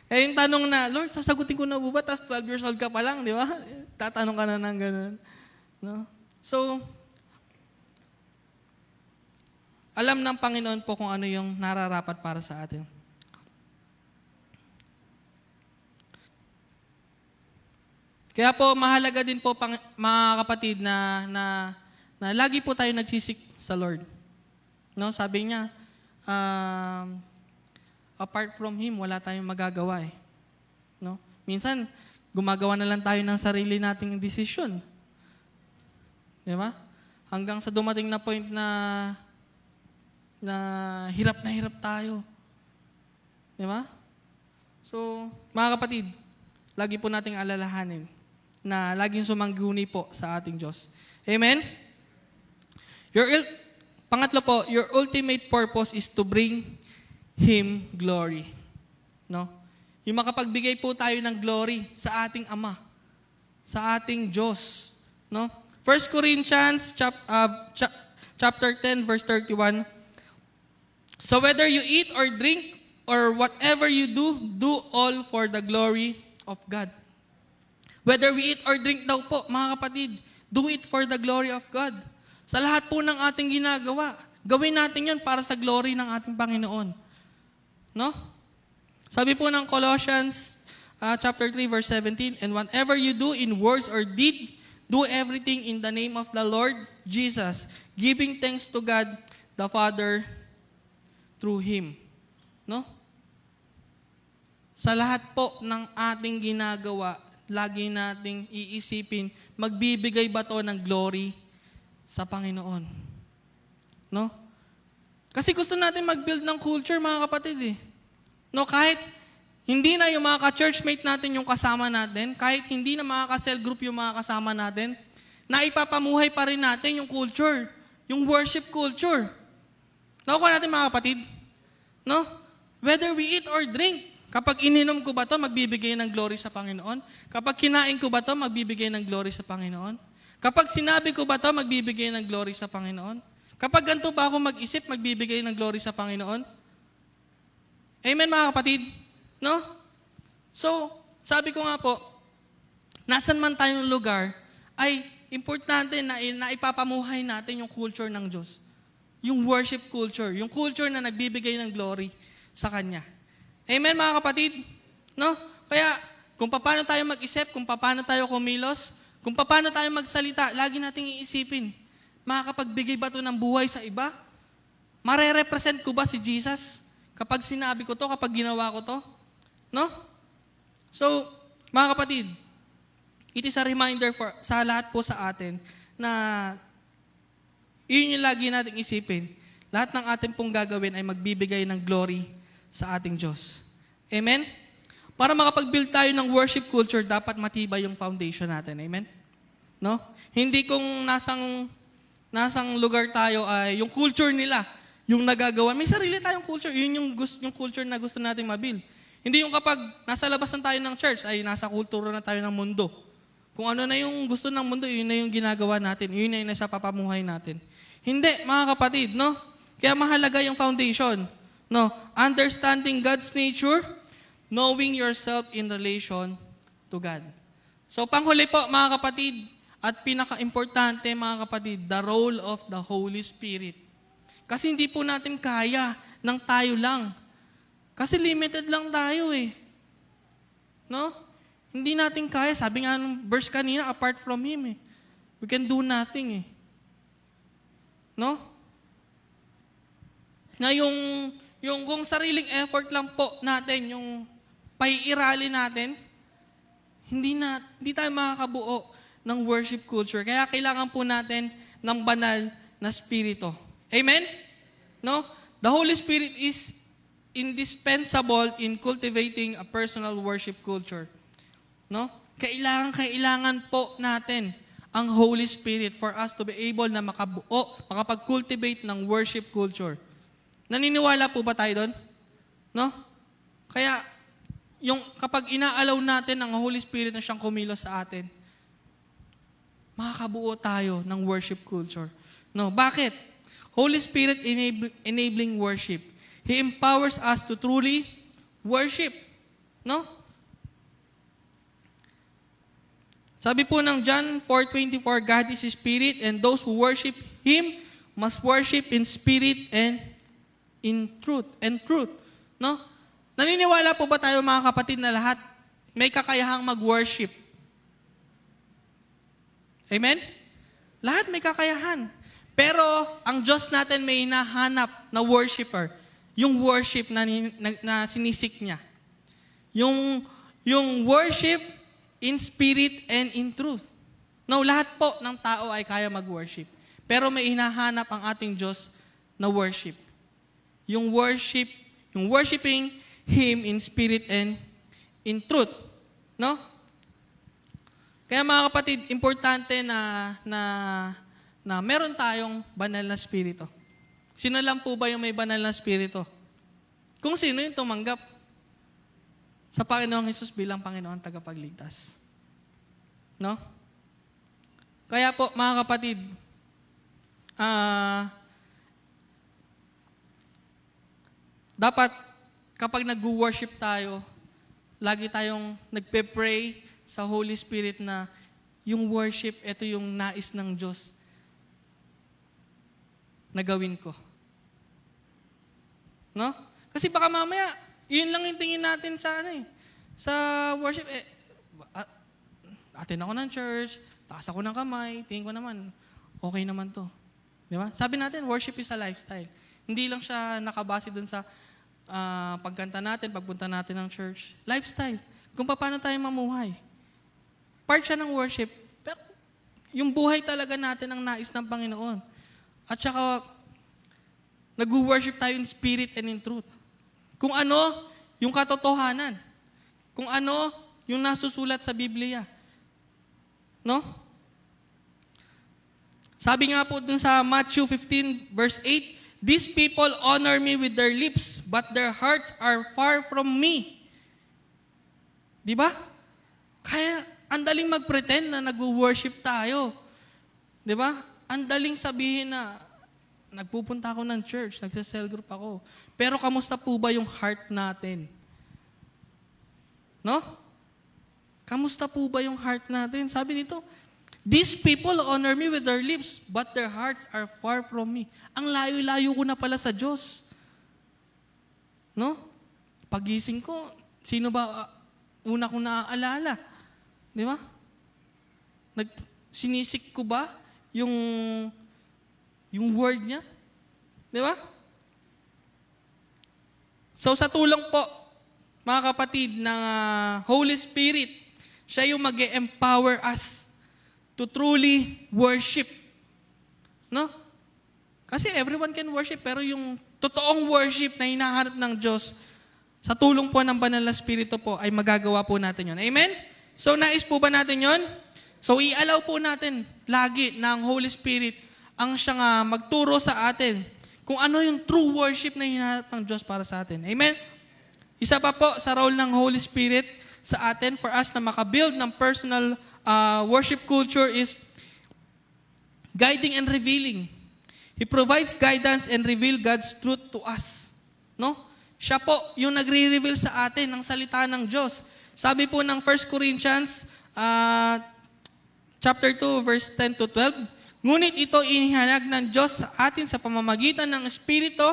Kaya yung tanong na, Lord, sasagutin ko na ba? Tapos 12 years old ka pa lang, di ba? Tatanong ka na ng ganun. No? So, alam ng Panginoon po kung ano yung nararapat para sa atin. Kaya po, mahalaga din po, mga kapatid, na lagi po tayo nagsisik sa Lord. No? Sabi niya, apart from Him, wala tayong magagawa eh. No? Minsan, gumagawa na lang tayo ng sarili nating desisyon. Di ba? Hanggang sa dumating na point na hirap na hirap tayo. Di ba? So, mga kapatid, lagi po nating alalahanin na laging sumangguni po sa ating Diyos. Amen? Pangatlo po, your ultimate purpose is to bring Him glory. No? Yung makapagbigay po tayo ng glory sa ating Ama, sa ating Diyos. No? 1 Corinthians chapter 10, verse 31, "So whether you eat or drink or whatever you do, do all for the glory of God." Whether we eat or drink daw po, mga kapatid, do it for the glory of God. Sa lahat po ng ating ginagawa, gawin natin yun para sa glory ng ating Panginoon. No? Sabi po ng Colossians chapter 3, verse 17, "And whatever you do in words or deed, do everything in the name of the Lord Jesus, giving thanks to God the Father through Him. No? Sa lahat po ng ating ginagawa, lagi nating iisipin, magbibigay ba to ng glory sa Panginoon? No? Kasi gusto natin mag-build ng culture, mga kapatid eh. No, kahit hindi na yung mga ka-churchmate natin yung kasama natin, kahit hindi na mga ka-cell group yung mga kasama natin, na ipapamuhay pa rin natin yung culture, yung worship culture. Nakuha natin mga kapatid? No? Whether we eat or drink, kapag ininom ko ba to, magbibigay ng glory sa Panginoon? Kapag kinain ko ba to, magbibigay ng glory sa Panginoon? Kapag sinabi ko ba to, magbibigay ng glory sa Panginoon? Kapag ganito ba ako mag-isip, magbibigay ng glory sa Panginoon? Amen mga kapatid? No? So, sabi ko nga po, nasan man tayong lugar, ay importante na ipapamuhay natin yung culture ng Diyos. Yung worship culture. Yung culture na nagbibigay ng glory sa Kanya. Amen mga kapatid? No? Kaya, kung paano tayo mag-isip, kung paano tayo kumilos, kung paano tayo magsalita, lagi nating iisipin, makakapagbigay ba ito ng buhay sa iba? Mare-represent ko ba si Jesus? Kapag sinabi ko to, kapag ginawa ko to? No? So, mga kapatid, it is a reminder sa lahat po sa atin na yun yung lagi nating isipin. Lahat ng ating pong gagawin ay magbibigay ng glory sa ating Diyos. Amen? Para makapag-build tayo ng worship culture, dapat matibay yung foundation natin. Amen? No? Hindi kung nasang lugar tayo ay yung culture nila, yung nagagawa. May sarili tayong culture. Yun yung culture na gusto natin mabuild. Hindi yung kapag nasa labas na tayo ng church, ay nasa kultura na tayo ng mundo. Kung ano na yung gusto ng mundo, yun na yung ginagawa natin. Yun na yung nasa papamuhay natin. Hindi, mga kapatid, no? Kaya mahalaga yung foundation. No, understanding God's nature, knowing yourself in relation to God. So, panghuli po, mga kapatid, at pinaka-importante, mga kapatid, the role of the Holy Spirit. Kasi hindi po natin kaya ng tayo lang. Kasi limited lang tayo eh. No? Hindi natin kaya. Sabi nga ng verse kanina, apart from Him eh. We can do nothing eh. No? Na yung kung sariling effort lang po natin, yung paiirali natin, hindi tayo makakabuo ng worship culture. Kaya kailangan po natin ng banal na spirito. Amen? No? The Holy Spirit is indispensable in cultivating a personal worship culture. No? Kailangan po natin ang Holy Spirit for us to be able na makapag-cultivate ng worship culture. Naniniwala po ba tayo doon? No? Kaya, kapag inaalaw natin ang Holy Spirit na siyang kumilos sa atin, makakabuo tayo ng worship culture. No? Bakit? Holy Spirit enabling worship. He empowers us to truly worship. No? Sabi po ng John 4:24, God is Spirit and those who worship Him must worship in spirit and in truth. No? Naniniwala po ba tayo mga kapatid na lahat may kakayahang mag-worship? Amen? Lahat may kakayahan. Pero ang Diyos natin may hinahanap na worshiper. Yung worship na sinisik niya. Yung worship in spirit and in truth. No, lahat po ng tao ay kaya mag-worship. Pero may hinahanap ang ating Diyos na worship. Yung worshiping Him in spirit and in truth. No? Kaya mga kapatid, importante na meron tayong banal na spirito. Sino lang po ba yung may banal na spirito? Kung sino yung tumanggap sa Panginoong Hesus bilang Panginoon tagapagligtas. No? Kaya po, mga kapatid, dapat kapag nag-worship tayo, lagi tayong nagpe-pray sa Holy Spirit na yung worship, ito yung nais ng Diyos na gawin ko. No? Kasi baka mamaya, yun lang yung tingin natin sa sa worship. Attend ako ng church, taas ako ng kamay, tingin ko naman, okay naman to. Di ba? Sabi natin, worship is a lifestyle. Hindi lang siya nakabase dun sa pagkanta natin, pagpunta natin ng church. Lifestyle. Kung paano tayo mamuhay. Part siya ng worship. Pero yung buhay talaga natin ang nais ng Panginoon. At saka, nag-worship tayo in spirit and in truth. Kung ano, yung katotohanan. Kung ano, yung nasusulat sa Biblia. No? Sabi nga po dun sa Matthew 15 verse 8, "These people honor me with their lips, but their hearts are far from me." Di ba? Kaya, ang daling mag-pretend na nag-worship tayo. Di ba? Ang daling sabihin na, nagpupunta ako ng church, nagsa-cell group ako. Pero kamusta po ba yung heart natin? No? Kamusta po ba yung heart natin? Sabi nito, "These people honor me with their lips, but their hearts are far from me." Ang layo-layo ko na pala sa Diyos. No? Pagising ko, sino ba una kong naaalala? Di ba? Sinisik ko ba yung word niya? Di ba? So sa tulong po, mga kapatid, ng Holy Spirit, siya yung mag-empower us to truly worship. No? Kasi everyone can worship, pero yung totoong worship na hinahanap ng Diyos, sa tulong po ng Banal na Espiritu po, ay magagawa po natin yun. Amen? So, nais po ba natin yun? So, i-allow po natin lagi ng Holy Spirit ang siyang magturo sa atin kung ano yung true worship na hinahanap ng Diyos para sa atin. Amen? Isa pa po sa role ng Holy Spirit sa atin for us na makabuild ng personal worship culture is guiding and revealing. He provides guidance and reveal God's truth to us. No? Siya po yung nagre-reveal sa atin ng salita ng Diyos. Sabi po ng 1 Corinthians chapter 2 verse 10 to 12, "Ngunit ito inihanag ng Diyos sa atin sa pamamagitan ng Espiritu.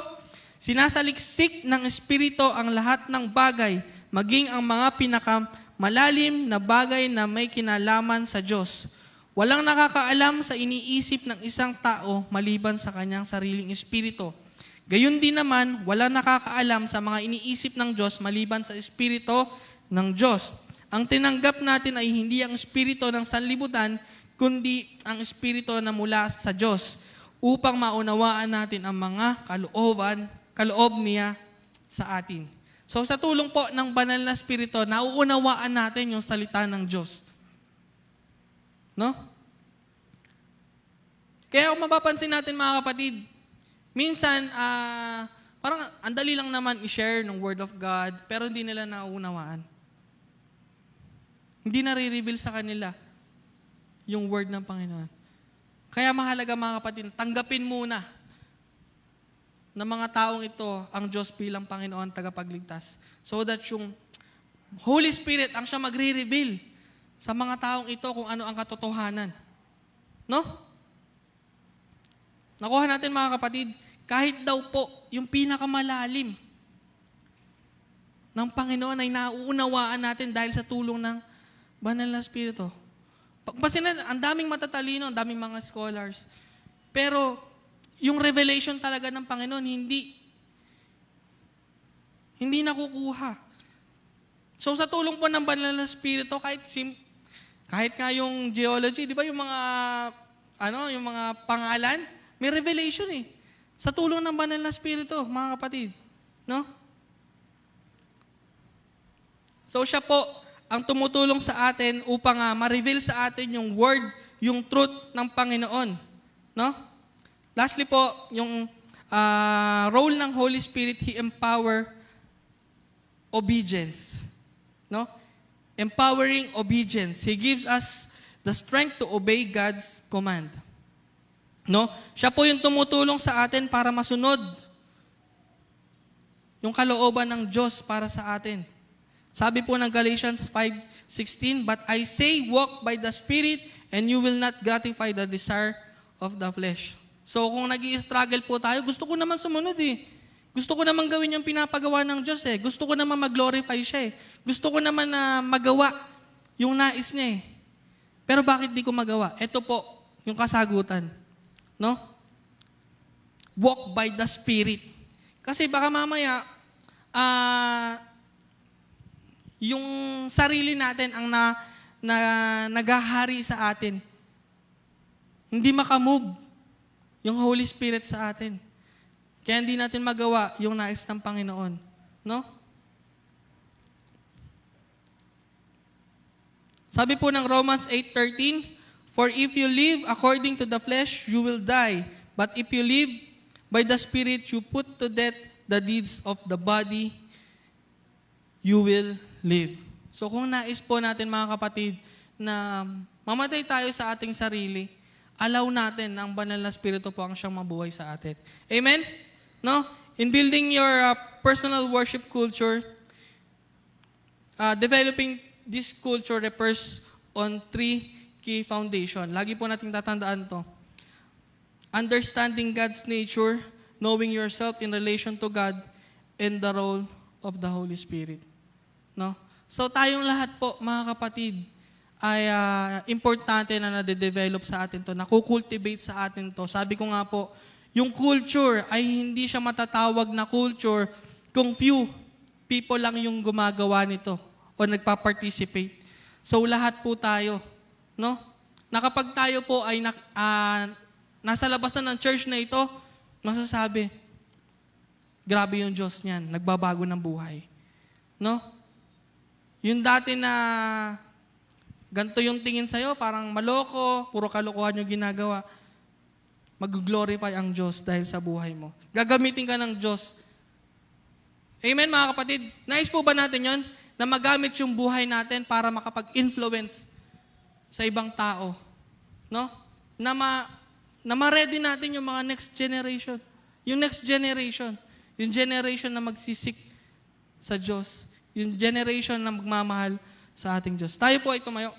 Sinasaliksik ng Espiritu ang lahat ng bagay, maging ang mga pinakamalalim na bagay na may kinalaman sa Diyos. Walang nakakaalam sa iniisip ng isang tao maliban sa kanyang sariling espiritu. Gayun din naman, walang nakakaalam sa mga iniisip ng Diyos maliban sa espiritu ng Diyos. Ang tinanggap natin ay hindi ang espiritu ng sanlibutan, kundi ang espiritu na mula sa Diyos, upang maunawaan natin ang mga kaloob niya sa atin." So sa tulong po ng Banal na Espiritu, nauunawaan natin yung salita ng Diyos. No? Kaya kung mapapansin natin mga kapatid, minsan, parang andali lang naman i-share ng Word of God, pero hindi nila nauunawaan. Hindi nare-reveal sa kanila yung Word ng Panginoon. Kaya mahalaga mga kapatid, tanggapin muna ng mga taong ito ang Diyos bilang Panginoon tagapagligtas. So that yung Holy Spirit ang siya magre-reveal sa mga taong ito kung ano ang katotohanan. No? Nakuha natin mga kapatid, kahit daw po yung pinakamalalim ng Panginoon ay nauunawaan natin dahil sa tulong ng Banal na Espiritu. Pagpasinan, ang daming matatalino, ang daming mga scholars. Pero yung revelation talaga ng Panginoon, hindi nakukuha. So sa tulong po ng Banal na Espiritu, kahit nga yung geology, di ba yung mga pangalan, may revelation eh. Sa tulong ng Banal na Espiritu, mga kapatid. No? So siya po ang tumutulong sa atin upang ma-reveal sa atin yung word, yung truth ng Panginoon. No? Lastly po, yung role ng Holy Spirit, He empower obedience. No? Empowering obedience. He gives us the strength to obey God's command. No? Siya po yung tumutulong sa atin para masunod yung kalooban ng Diyos para sa atin. Sabi po ng Galatians 5:16, "But I say, walk by the Spirit, and you will not gratify the desire of the flesh." So kung nag-i-struggle po tayo, gusto ko naman sumunod eh. Gusto ko naman gawin yung pinapagawa ng Diyos eh. Gusto ko naman mag-glorify siya eh. Gusto ko naman na magawa yung nais niya eh. Pero bakit di ko magawa? Ito po, yung kasagutan. No? walk by the Spirit. Kasi baka mamaya, yung sarili natin ang naghahari sa atin. Hindi makamove yung Holy Spirit sa atin. Kaya hindi natin magawa yung nais ng Panginoon. No? Sabi po ng Romans 8:13, "For if you live according to the flesh, you will die. But if you live by the Spirit, you put to death the deeds of the body, you will live." So kung nais po natin mga kapatid na mamatay tayo sa ating sarili, allow natin na ang banal na Espiritu po ang siyang mabuhay sa atin. Amen? No? In building your personal worship culture, developing this culture refers on 3 key foundation. Lagi po nating tatandaan to. Understanding God's nature, knowing yourself in relation to God, and the role of the Holy Spirit. No? So tayong lahat po, mga kapatid, ay importante na nade-develop sa atin to, nakukultivate sa atin to. Sabi ko nga po, yung culture ay hindi siya matatawag na culture kung few people lang yung gumagawa nito o nagpa-participate. So lahat po tayo, no? Na kapag tayo po ay nasa labas na ng church na ito, masasabi, grabe yung Diyos niyan, nagbabago ng buhay. No? Yung dati na ganito yung tingin sa'yo, parang maloko, puro kalokohan yung ginagawa, mag-glorify ang Diyos dahil sa buhay mo. Gagamitin ka ng Diyos. Amen, mga kapatid? Nais po ba natin yon na magamit yung buhay natin para makapag-influence sa ibang tao? No? Na ma-ready natin yung mga next generation. Yung next generation. Yung generation na magsisik sa Diyos. Yung generation na magmamahal sa ating Diyos. Tayo po ay tumayo.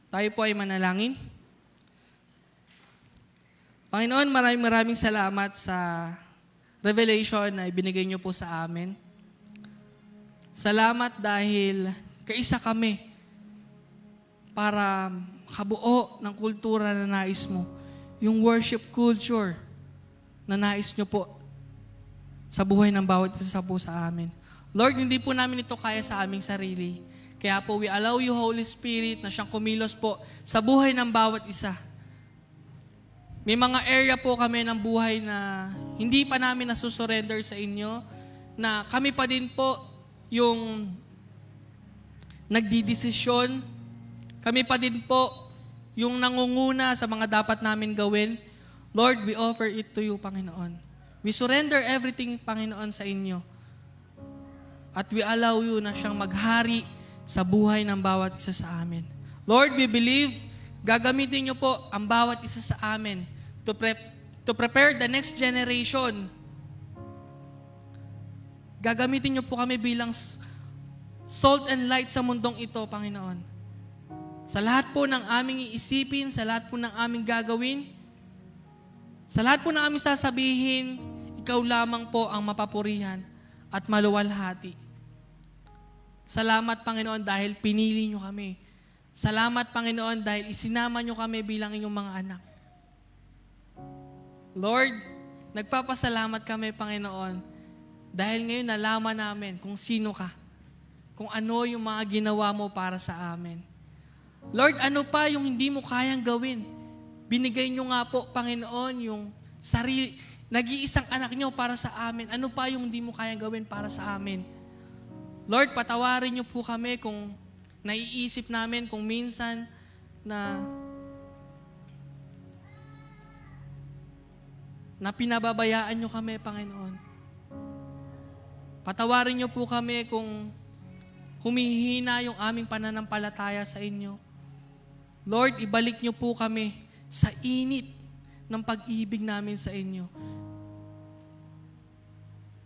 Tayo po ay manalangin. Panginoon, maraming salamat sa revelation na ibinigay niyo po sa amin. Salamat dahil kaisa kami para kabuo ng kultura na nais mo. Yung worship culture na nais nyo po sa buhay ng bawat isa po sa amin. Lord, hindi po namin ito kaya sa aming sarili. Kaya po we allow you, Holy Spirit, na siyang kumilos po sa buhay ng bawat isa. May mga area po kami ng buhay na hindi pa namin nasusurrender sa inyo, na kami pa din po yung nagdidesisyon, kami pa din po yung nangunguna sa mga dapat namin gawin. Lord, we offer it to you, Panginoon. We surrender everything, Panginoon, sa inyo. At we allow you na siyang maghari sa buhay ng bawat isa sa amin. Lord, we believe, gagamitin niyo po ang bawat isa sa amin to prepare the next generation. Gagamitin niyo po kami bilang salt and light sa mundong ito, Panginoon. Sa lahat po ng aming iisipin, sa lahat po ng aming gagawin, sa lahat po ng aming sasabihin, ikaw lamang po ang mapapurihan at maluwalhati. Salamat, Panginoon, dahil pinili niyo kami. Salamat, Panginoon, dahil isinama niyo kami bilang inyong mga anak. Lord, nagpapasalamat kami, Panginoon, dahil ngayon nalaman namin kung sino ka, kung ano yung mga ginawa mo para sa amin. Lord, ano pa yung hindi mo kayang gawin? Binigay nyo nga po, Panginoon, yung nag-iisang anak nyo para sa amin. Ano pa yung hindi mo kayang gawin para sa amin? Lord, patawarin nyo po kami kung naiisip namin kung minsan na pinababayaan nyo kami, Panginoon. Patawarin nyo po kami kung humihina yung aming pananampalataya sa inyo. Lord, ibalik niyo po kami sa init ng pag-ibig namin sa inyo.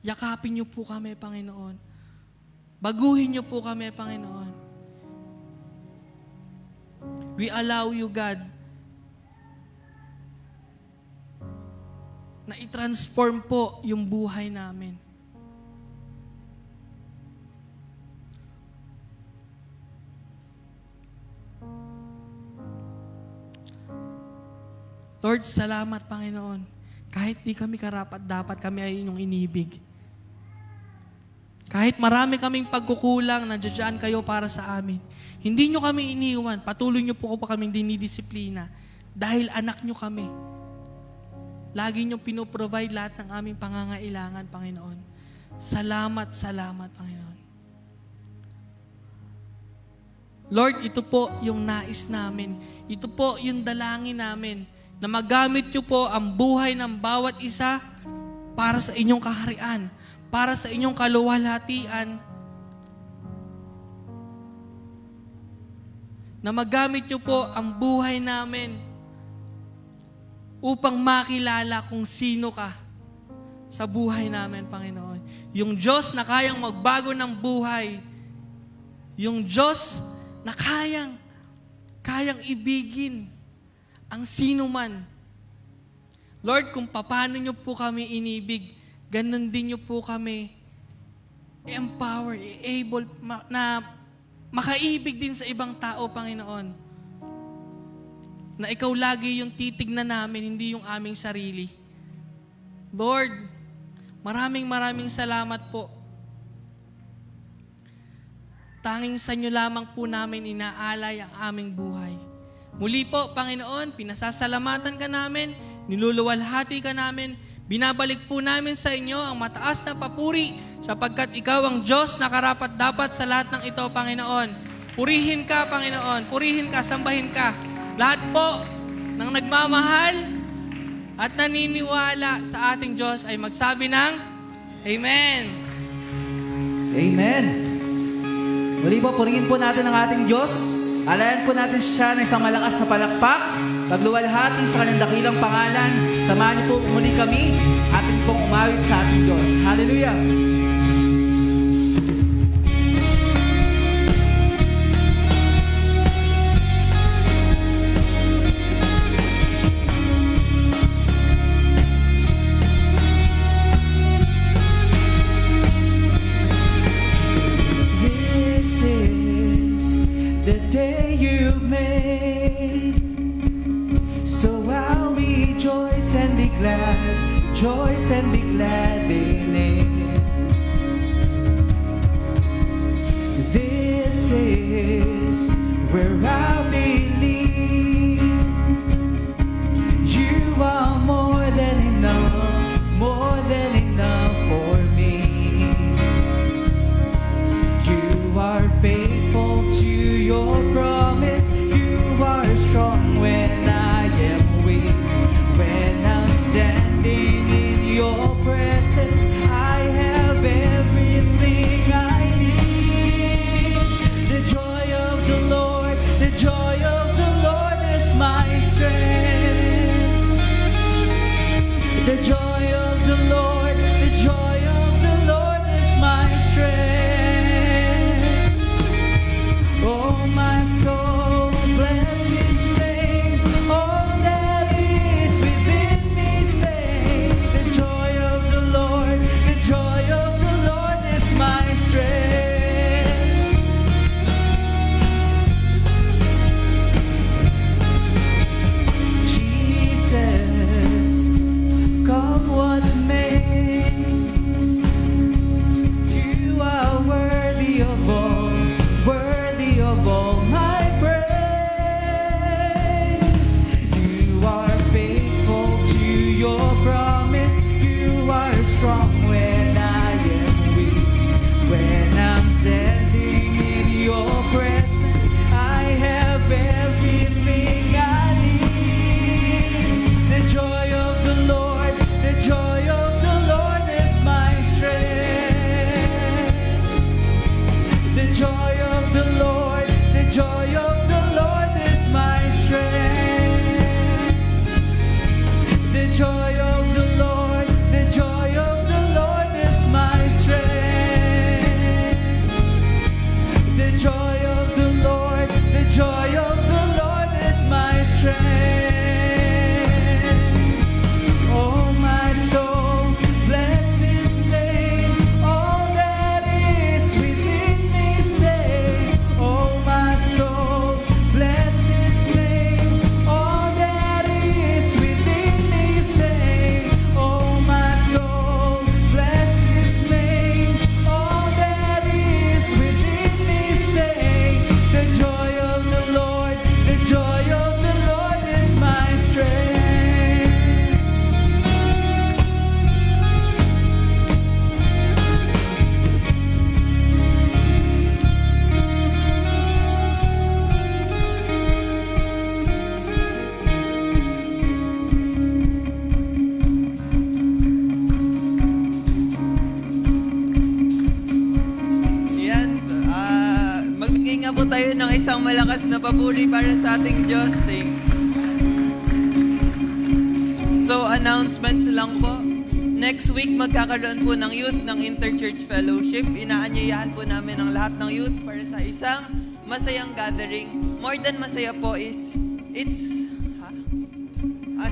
Yakapin niyo po kami, Panginoon. Baguhin niyo po kami, Panginoon. We allow you, God, na i-transform po yung buhay namin. Lord, salamat, Panginoon. Kahit di kami karapat-dapat, kami ay inyong inibig. Kahit marami kaming pagkukulang, nandiyan kayo para sa amin. Hindi nyo kami iniwan. Patuloy nyo po pa kaming dinidisiplina. Dahil anak nyo kami. Lagi nyo pinoprovide lahat ng aming pangangailangan, Panginoon. Salamat, salamat, Panginoon. Lord, ito po yung nais namin. Ito po yung dalangin namin na magamit nyo po ang buhay ng bawat isa para sa inyong kaharian, para sa inyong kaluwalhatian, na magamit nyo po ang buhay namin upang makilala kung sino ka sa buhay namin, Panginoon. Yung Diyos na kayang magbago ng buhay, yung Diyos na kayang ibigin ang sino man. Lord, kung paano nyo po kami inibig, ganun din nyo po kami i-empower, i-able na makaibig din sa ibang tao, Panginoon. Na ikaw lagi yung titignan namin, hindi yung aming sarili. Lord, maraming salamat po. Tanging sa inyo lamang po namin inaalay ang aming buhay. Muli po, Panginoon, pinasasalamatan ka namin, niluluwalhati ka namin, binabalik po namin sa inyo ang mataas na papuri sapagkat ikaw ang Diyos na karapat-dapat sa lahat ng ito, Panginoon. Purihin ka, Panginoon. Purihin ka, sambahin ka. Lahat po ng nagmamahal at naniniwala sa ating Diyos ay magsabi ng Amen. Amen. Muli po, purihin po natin ang ating Diyos. Alayan po natin siya ng isang malakas na palakpak. Pagluwalhati sa kanyang dakilang pangalan. Samahan niyo po muli kami. Atin pong umawit sa ating Diyos. Hallelujah! The day you made, so I'll rejoice and be glad in it. This is where I believe you are more than enough for me. You are faithful to your promise. You are strong when I am weak. When I'm standing in your presence, I have everything I need. The joy of the Lord is my strength. The joy of the Lord is my strength. Oh, my soul. magtayo ng isang malakas na papuri para sa ating Diyos. So, announcements lang po. Next week, magkakaroon po ng youth ng Interchurch Fellowship. Inaanyayahan po namin ang lahat ng youth para sa isang masayang gathering. More than masaya po is,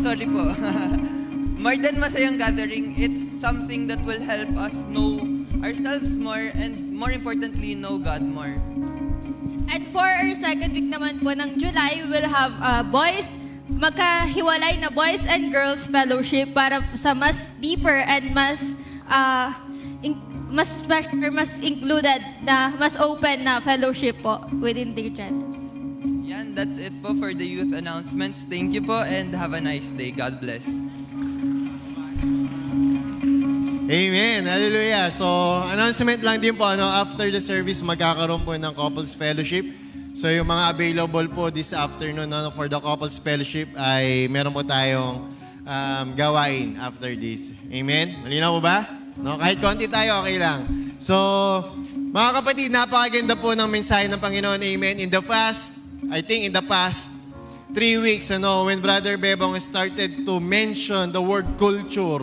sorry po. More than masayang gathering, it's something that will help us know ourselves more and more importantly, know God more. And for our second week naman po ng July, we will have magkahiwalay na boys and girls fellowship para sa mas deeper and mas special or mas included na mas open na fellowship po within the genders. Yan, that's it po for the youth announcements. Thank you po and have a nice day. God bless. Amen. Hallelujah. So, announcement lang din po, after the service, magkakaroon po ng Couples Fellowship. So, yung mga available po this afternoon for the Couples Fellowship ay meron po tayong gawain after this. Amen? Malinaw po ba? No? Kahit konti tayo, okay lang. So, mga kapatid, napakaganda po ng mensahe ng Panginoon. Amen. In the past 3 weeks, when Brother Bebong started to mention the word culture,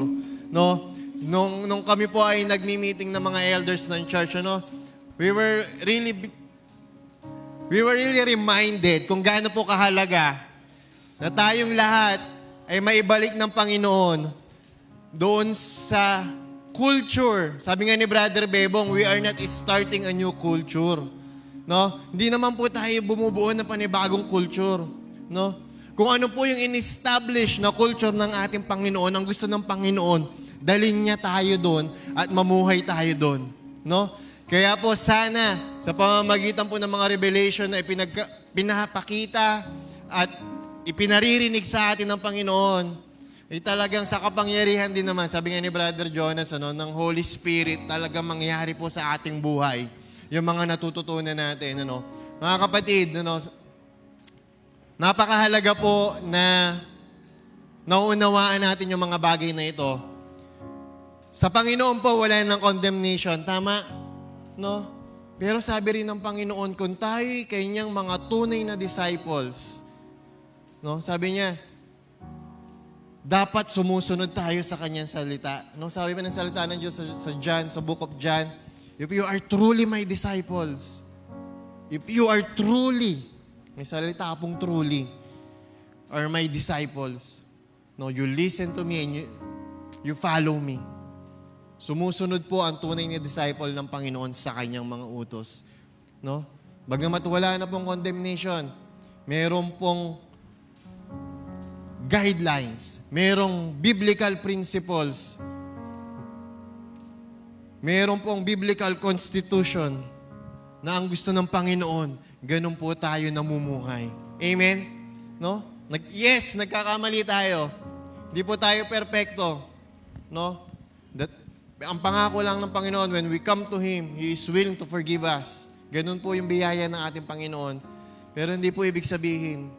nung kami po ay nagmi-meeting ng mga elders ng church, we were really reminded kung gaano po kahalaga na tayong lahat ay maibalik ng Panginoon doon sa culture. Sabi nga ni Brother Bebong, we are not starting a new culture. Hindi naman po tayo bumubuo ng panibagong culture. Kung ano po yung in-establish na culture ng ating Panginoon, ang gusto ng Panginoon, dalhin niya tayo doon at mamuhay tayo doon. Kaya po sana, sa pamamagitan po ng mga revelation na pinapakita at ipinaririnig sa atin ng Panginoon, ay talagang sa kapangyarihan din naman, sabi nga ni Brother Jonas, ng Holy Spirit, talagang mangyari po sa ating buhay. Yung mga natututunan natin. Mga kapatid, napakahalaga po na nauunawaan natin yung mga bagay na ito. Sa Panginoon po, wala ng condemnation. Tama? Pero sabi rin ng Panginoon, kung tayo'y kanyang mga tunay na disciples, sabi niya, dapat sumusunod tayo sa kanyang salita. Sabi pa ng salita ng Diyos sa John, sa book of John, if you are truly my disciples, if you are truly, may salita pong truly, are my disciples, you listen to me and you follow me. Sumusunod po ang tunay na disciple ng Panginoon sa kanyang mga utos. Bagamat wala na pong condemnation, meron pong guidelines, merong biblical principles, meron pong biblical constitution na ang gusto ng Panginoon, ganun po tayo namumuhay. Amen? Yes, nagkakamali tayo. Hindi po tayo perfecto. Ang pangako lang ng Panginoon, when we come to Him, He is willing to forgive us. Ganun po yung biyaya ng ating Panginoon. Pero hindi po ibig sabihin,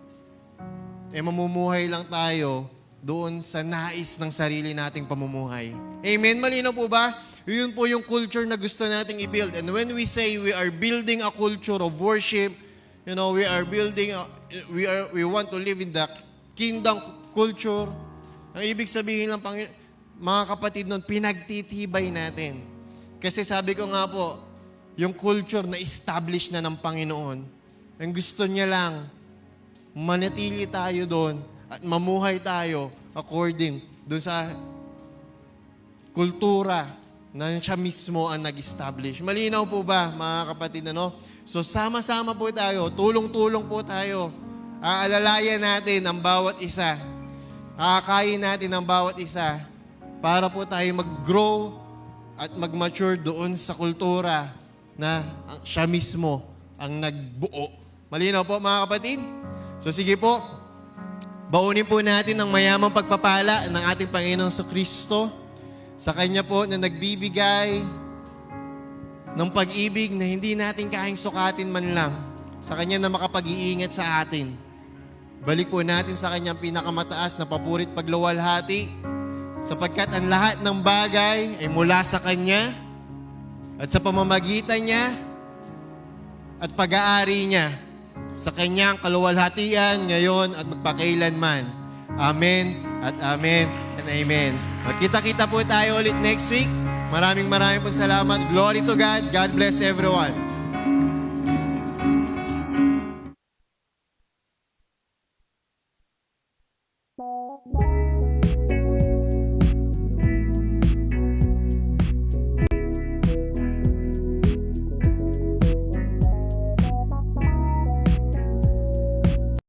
mamumuhay lang tayo doon sa nais ng sarili nating pamumuhay. Amen? Malinaw po ba? Yun po yung culture na gusto nating i-build. And when we say we are building a culture of worship, we are building, we want to live in the kingdom culture. Ang ibig sabihin ng mga kapatid nun, pinagtitibay natin. Kasi sabi ko nga po, yung culture na establish na ng Panginoon, ang gusto niya lang, manatili tayo doon at mamuhay tayo according doon sa kultura na siya mismo ang nag-establish. Malinaw po ba, mga kapatid, So, sama-sama po tayo, tulong-tulong po tayo. Aalalayan natin ang bawat isa. Aakayin natin ang bawat isa para po tayo mag-grow at mag-mature doon sa kultura na siya mismo ang nagbuo. Malinaw po, mga kapatid? So, sige po, baunin po natin ang mayamang pagpapala ng ating Panginoong Kristo sa Kanya po na nagbibigay ng pag-ibig na hindi natin kayang sukatin man lang. Sa Kanya na makapag-iingat sa atin. Balik po natin sa Kanyang pinakamataas na papurit pagluwalhati sapagkat ang lahat ng bagay ay mula sa Kanya at sa pamamagitan niya at pag-aari niya sa kanyang kaluwalhatian ngayon at magpakailanman. Amen at amen and amen. Magkita-kita po tayo ulit next week. Maraming po salamat. Glory to God. God bless everyone.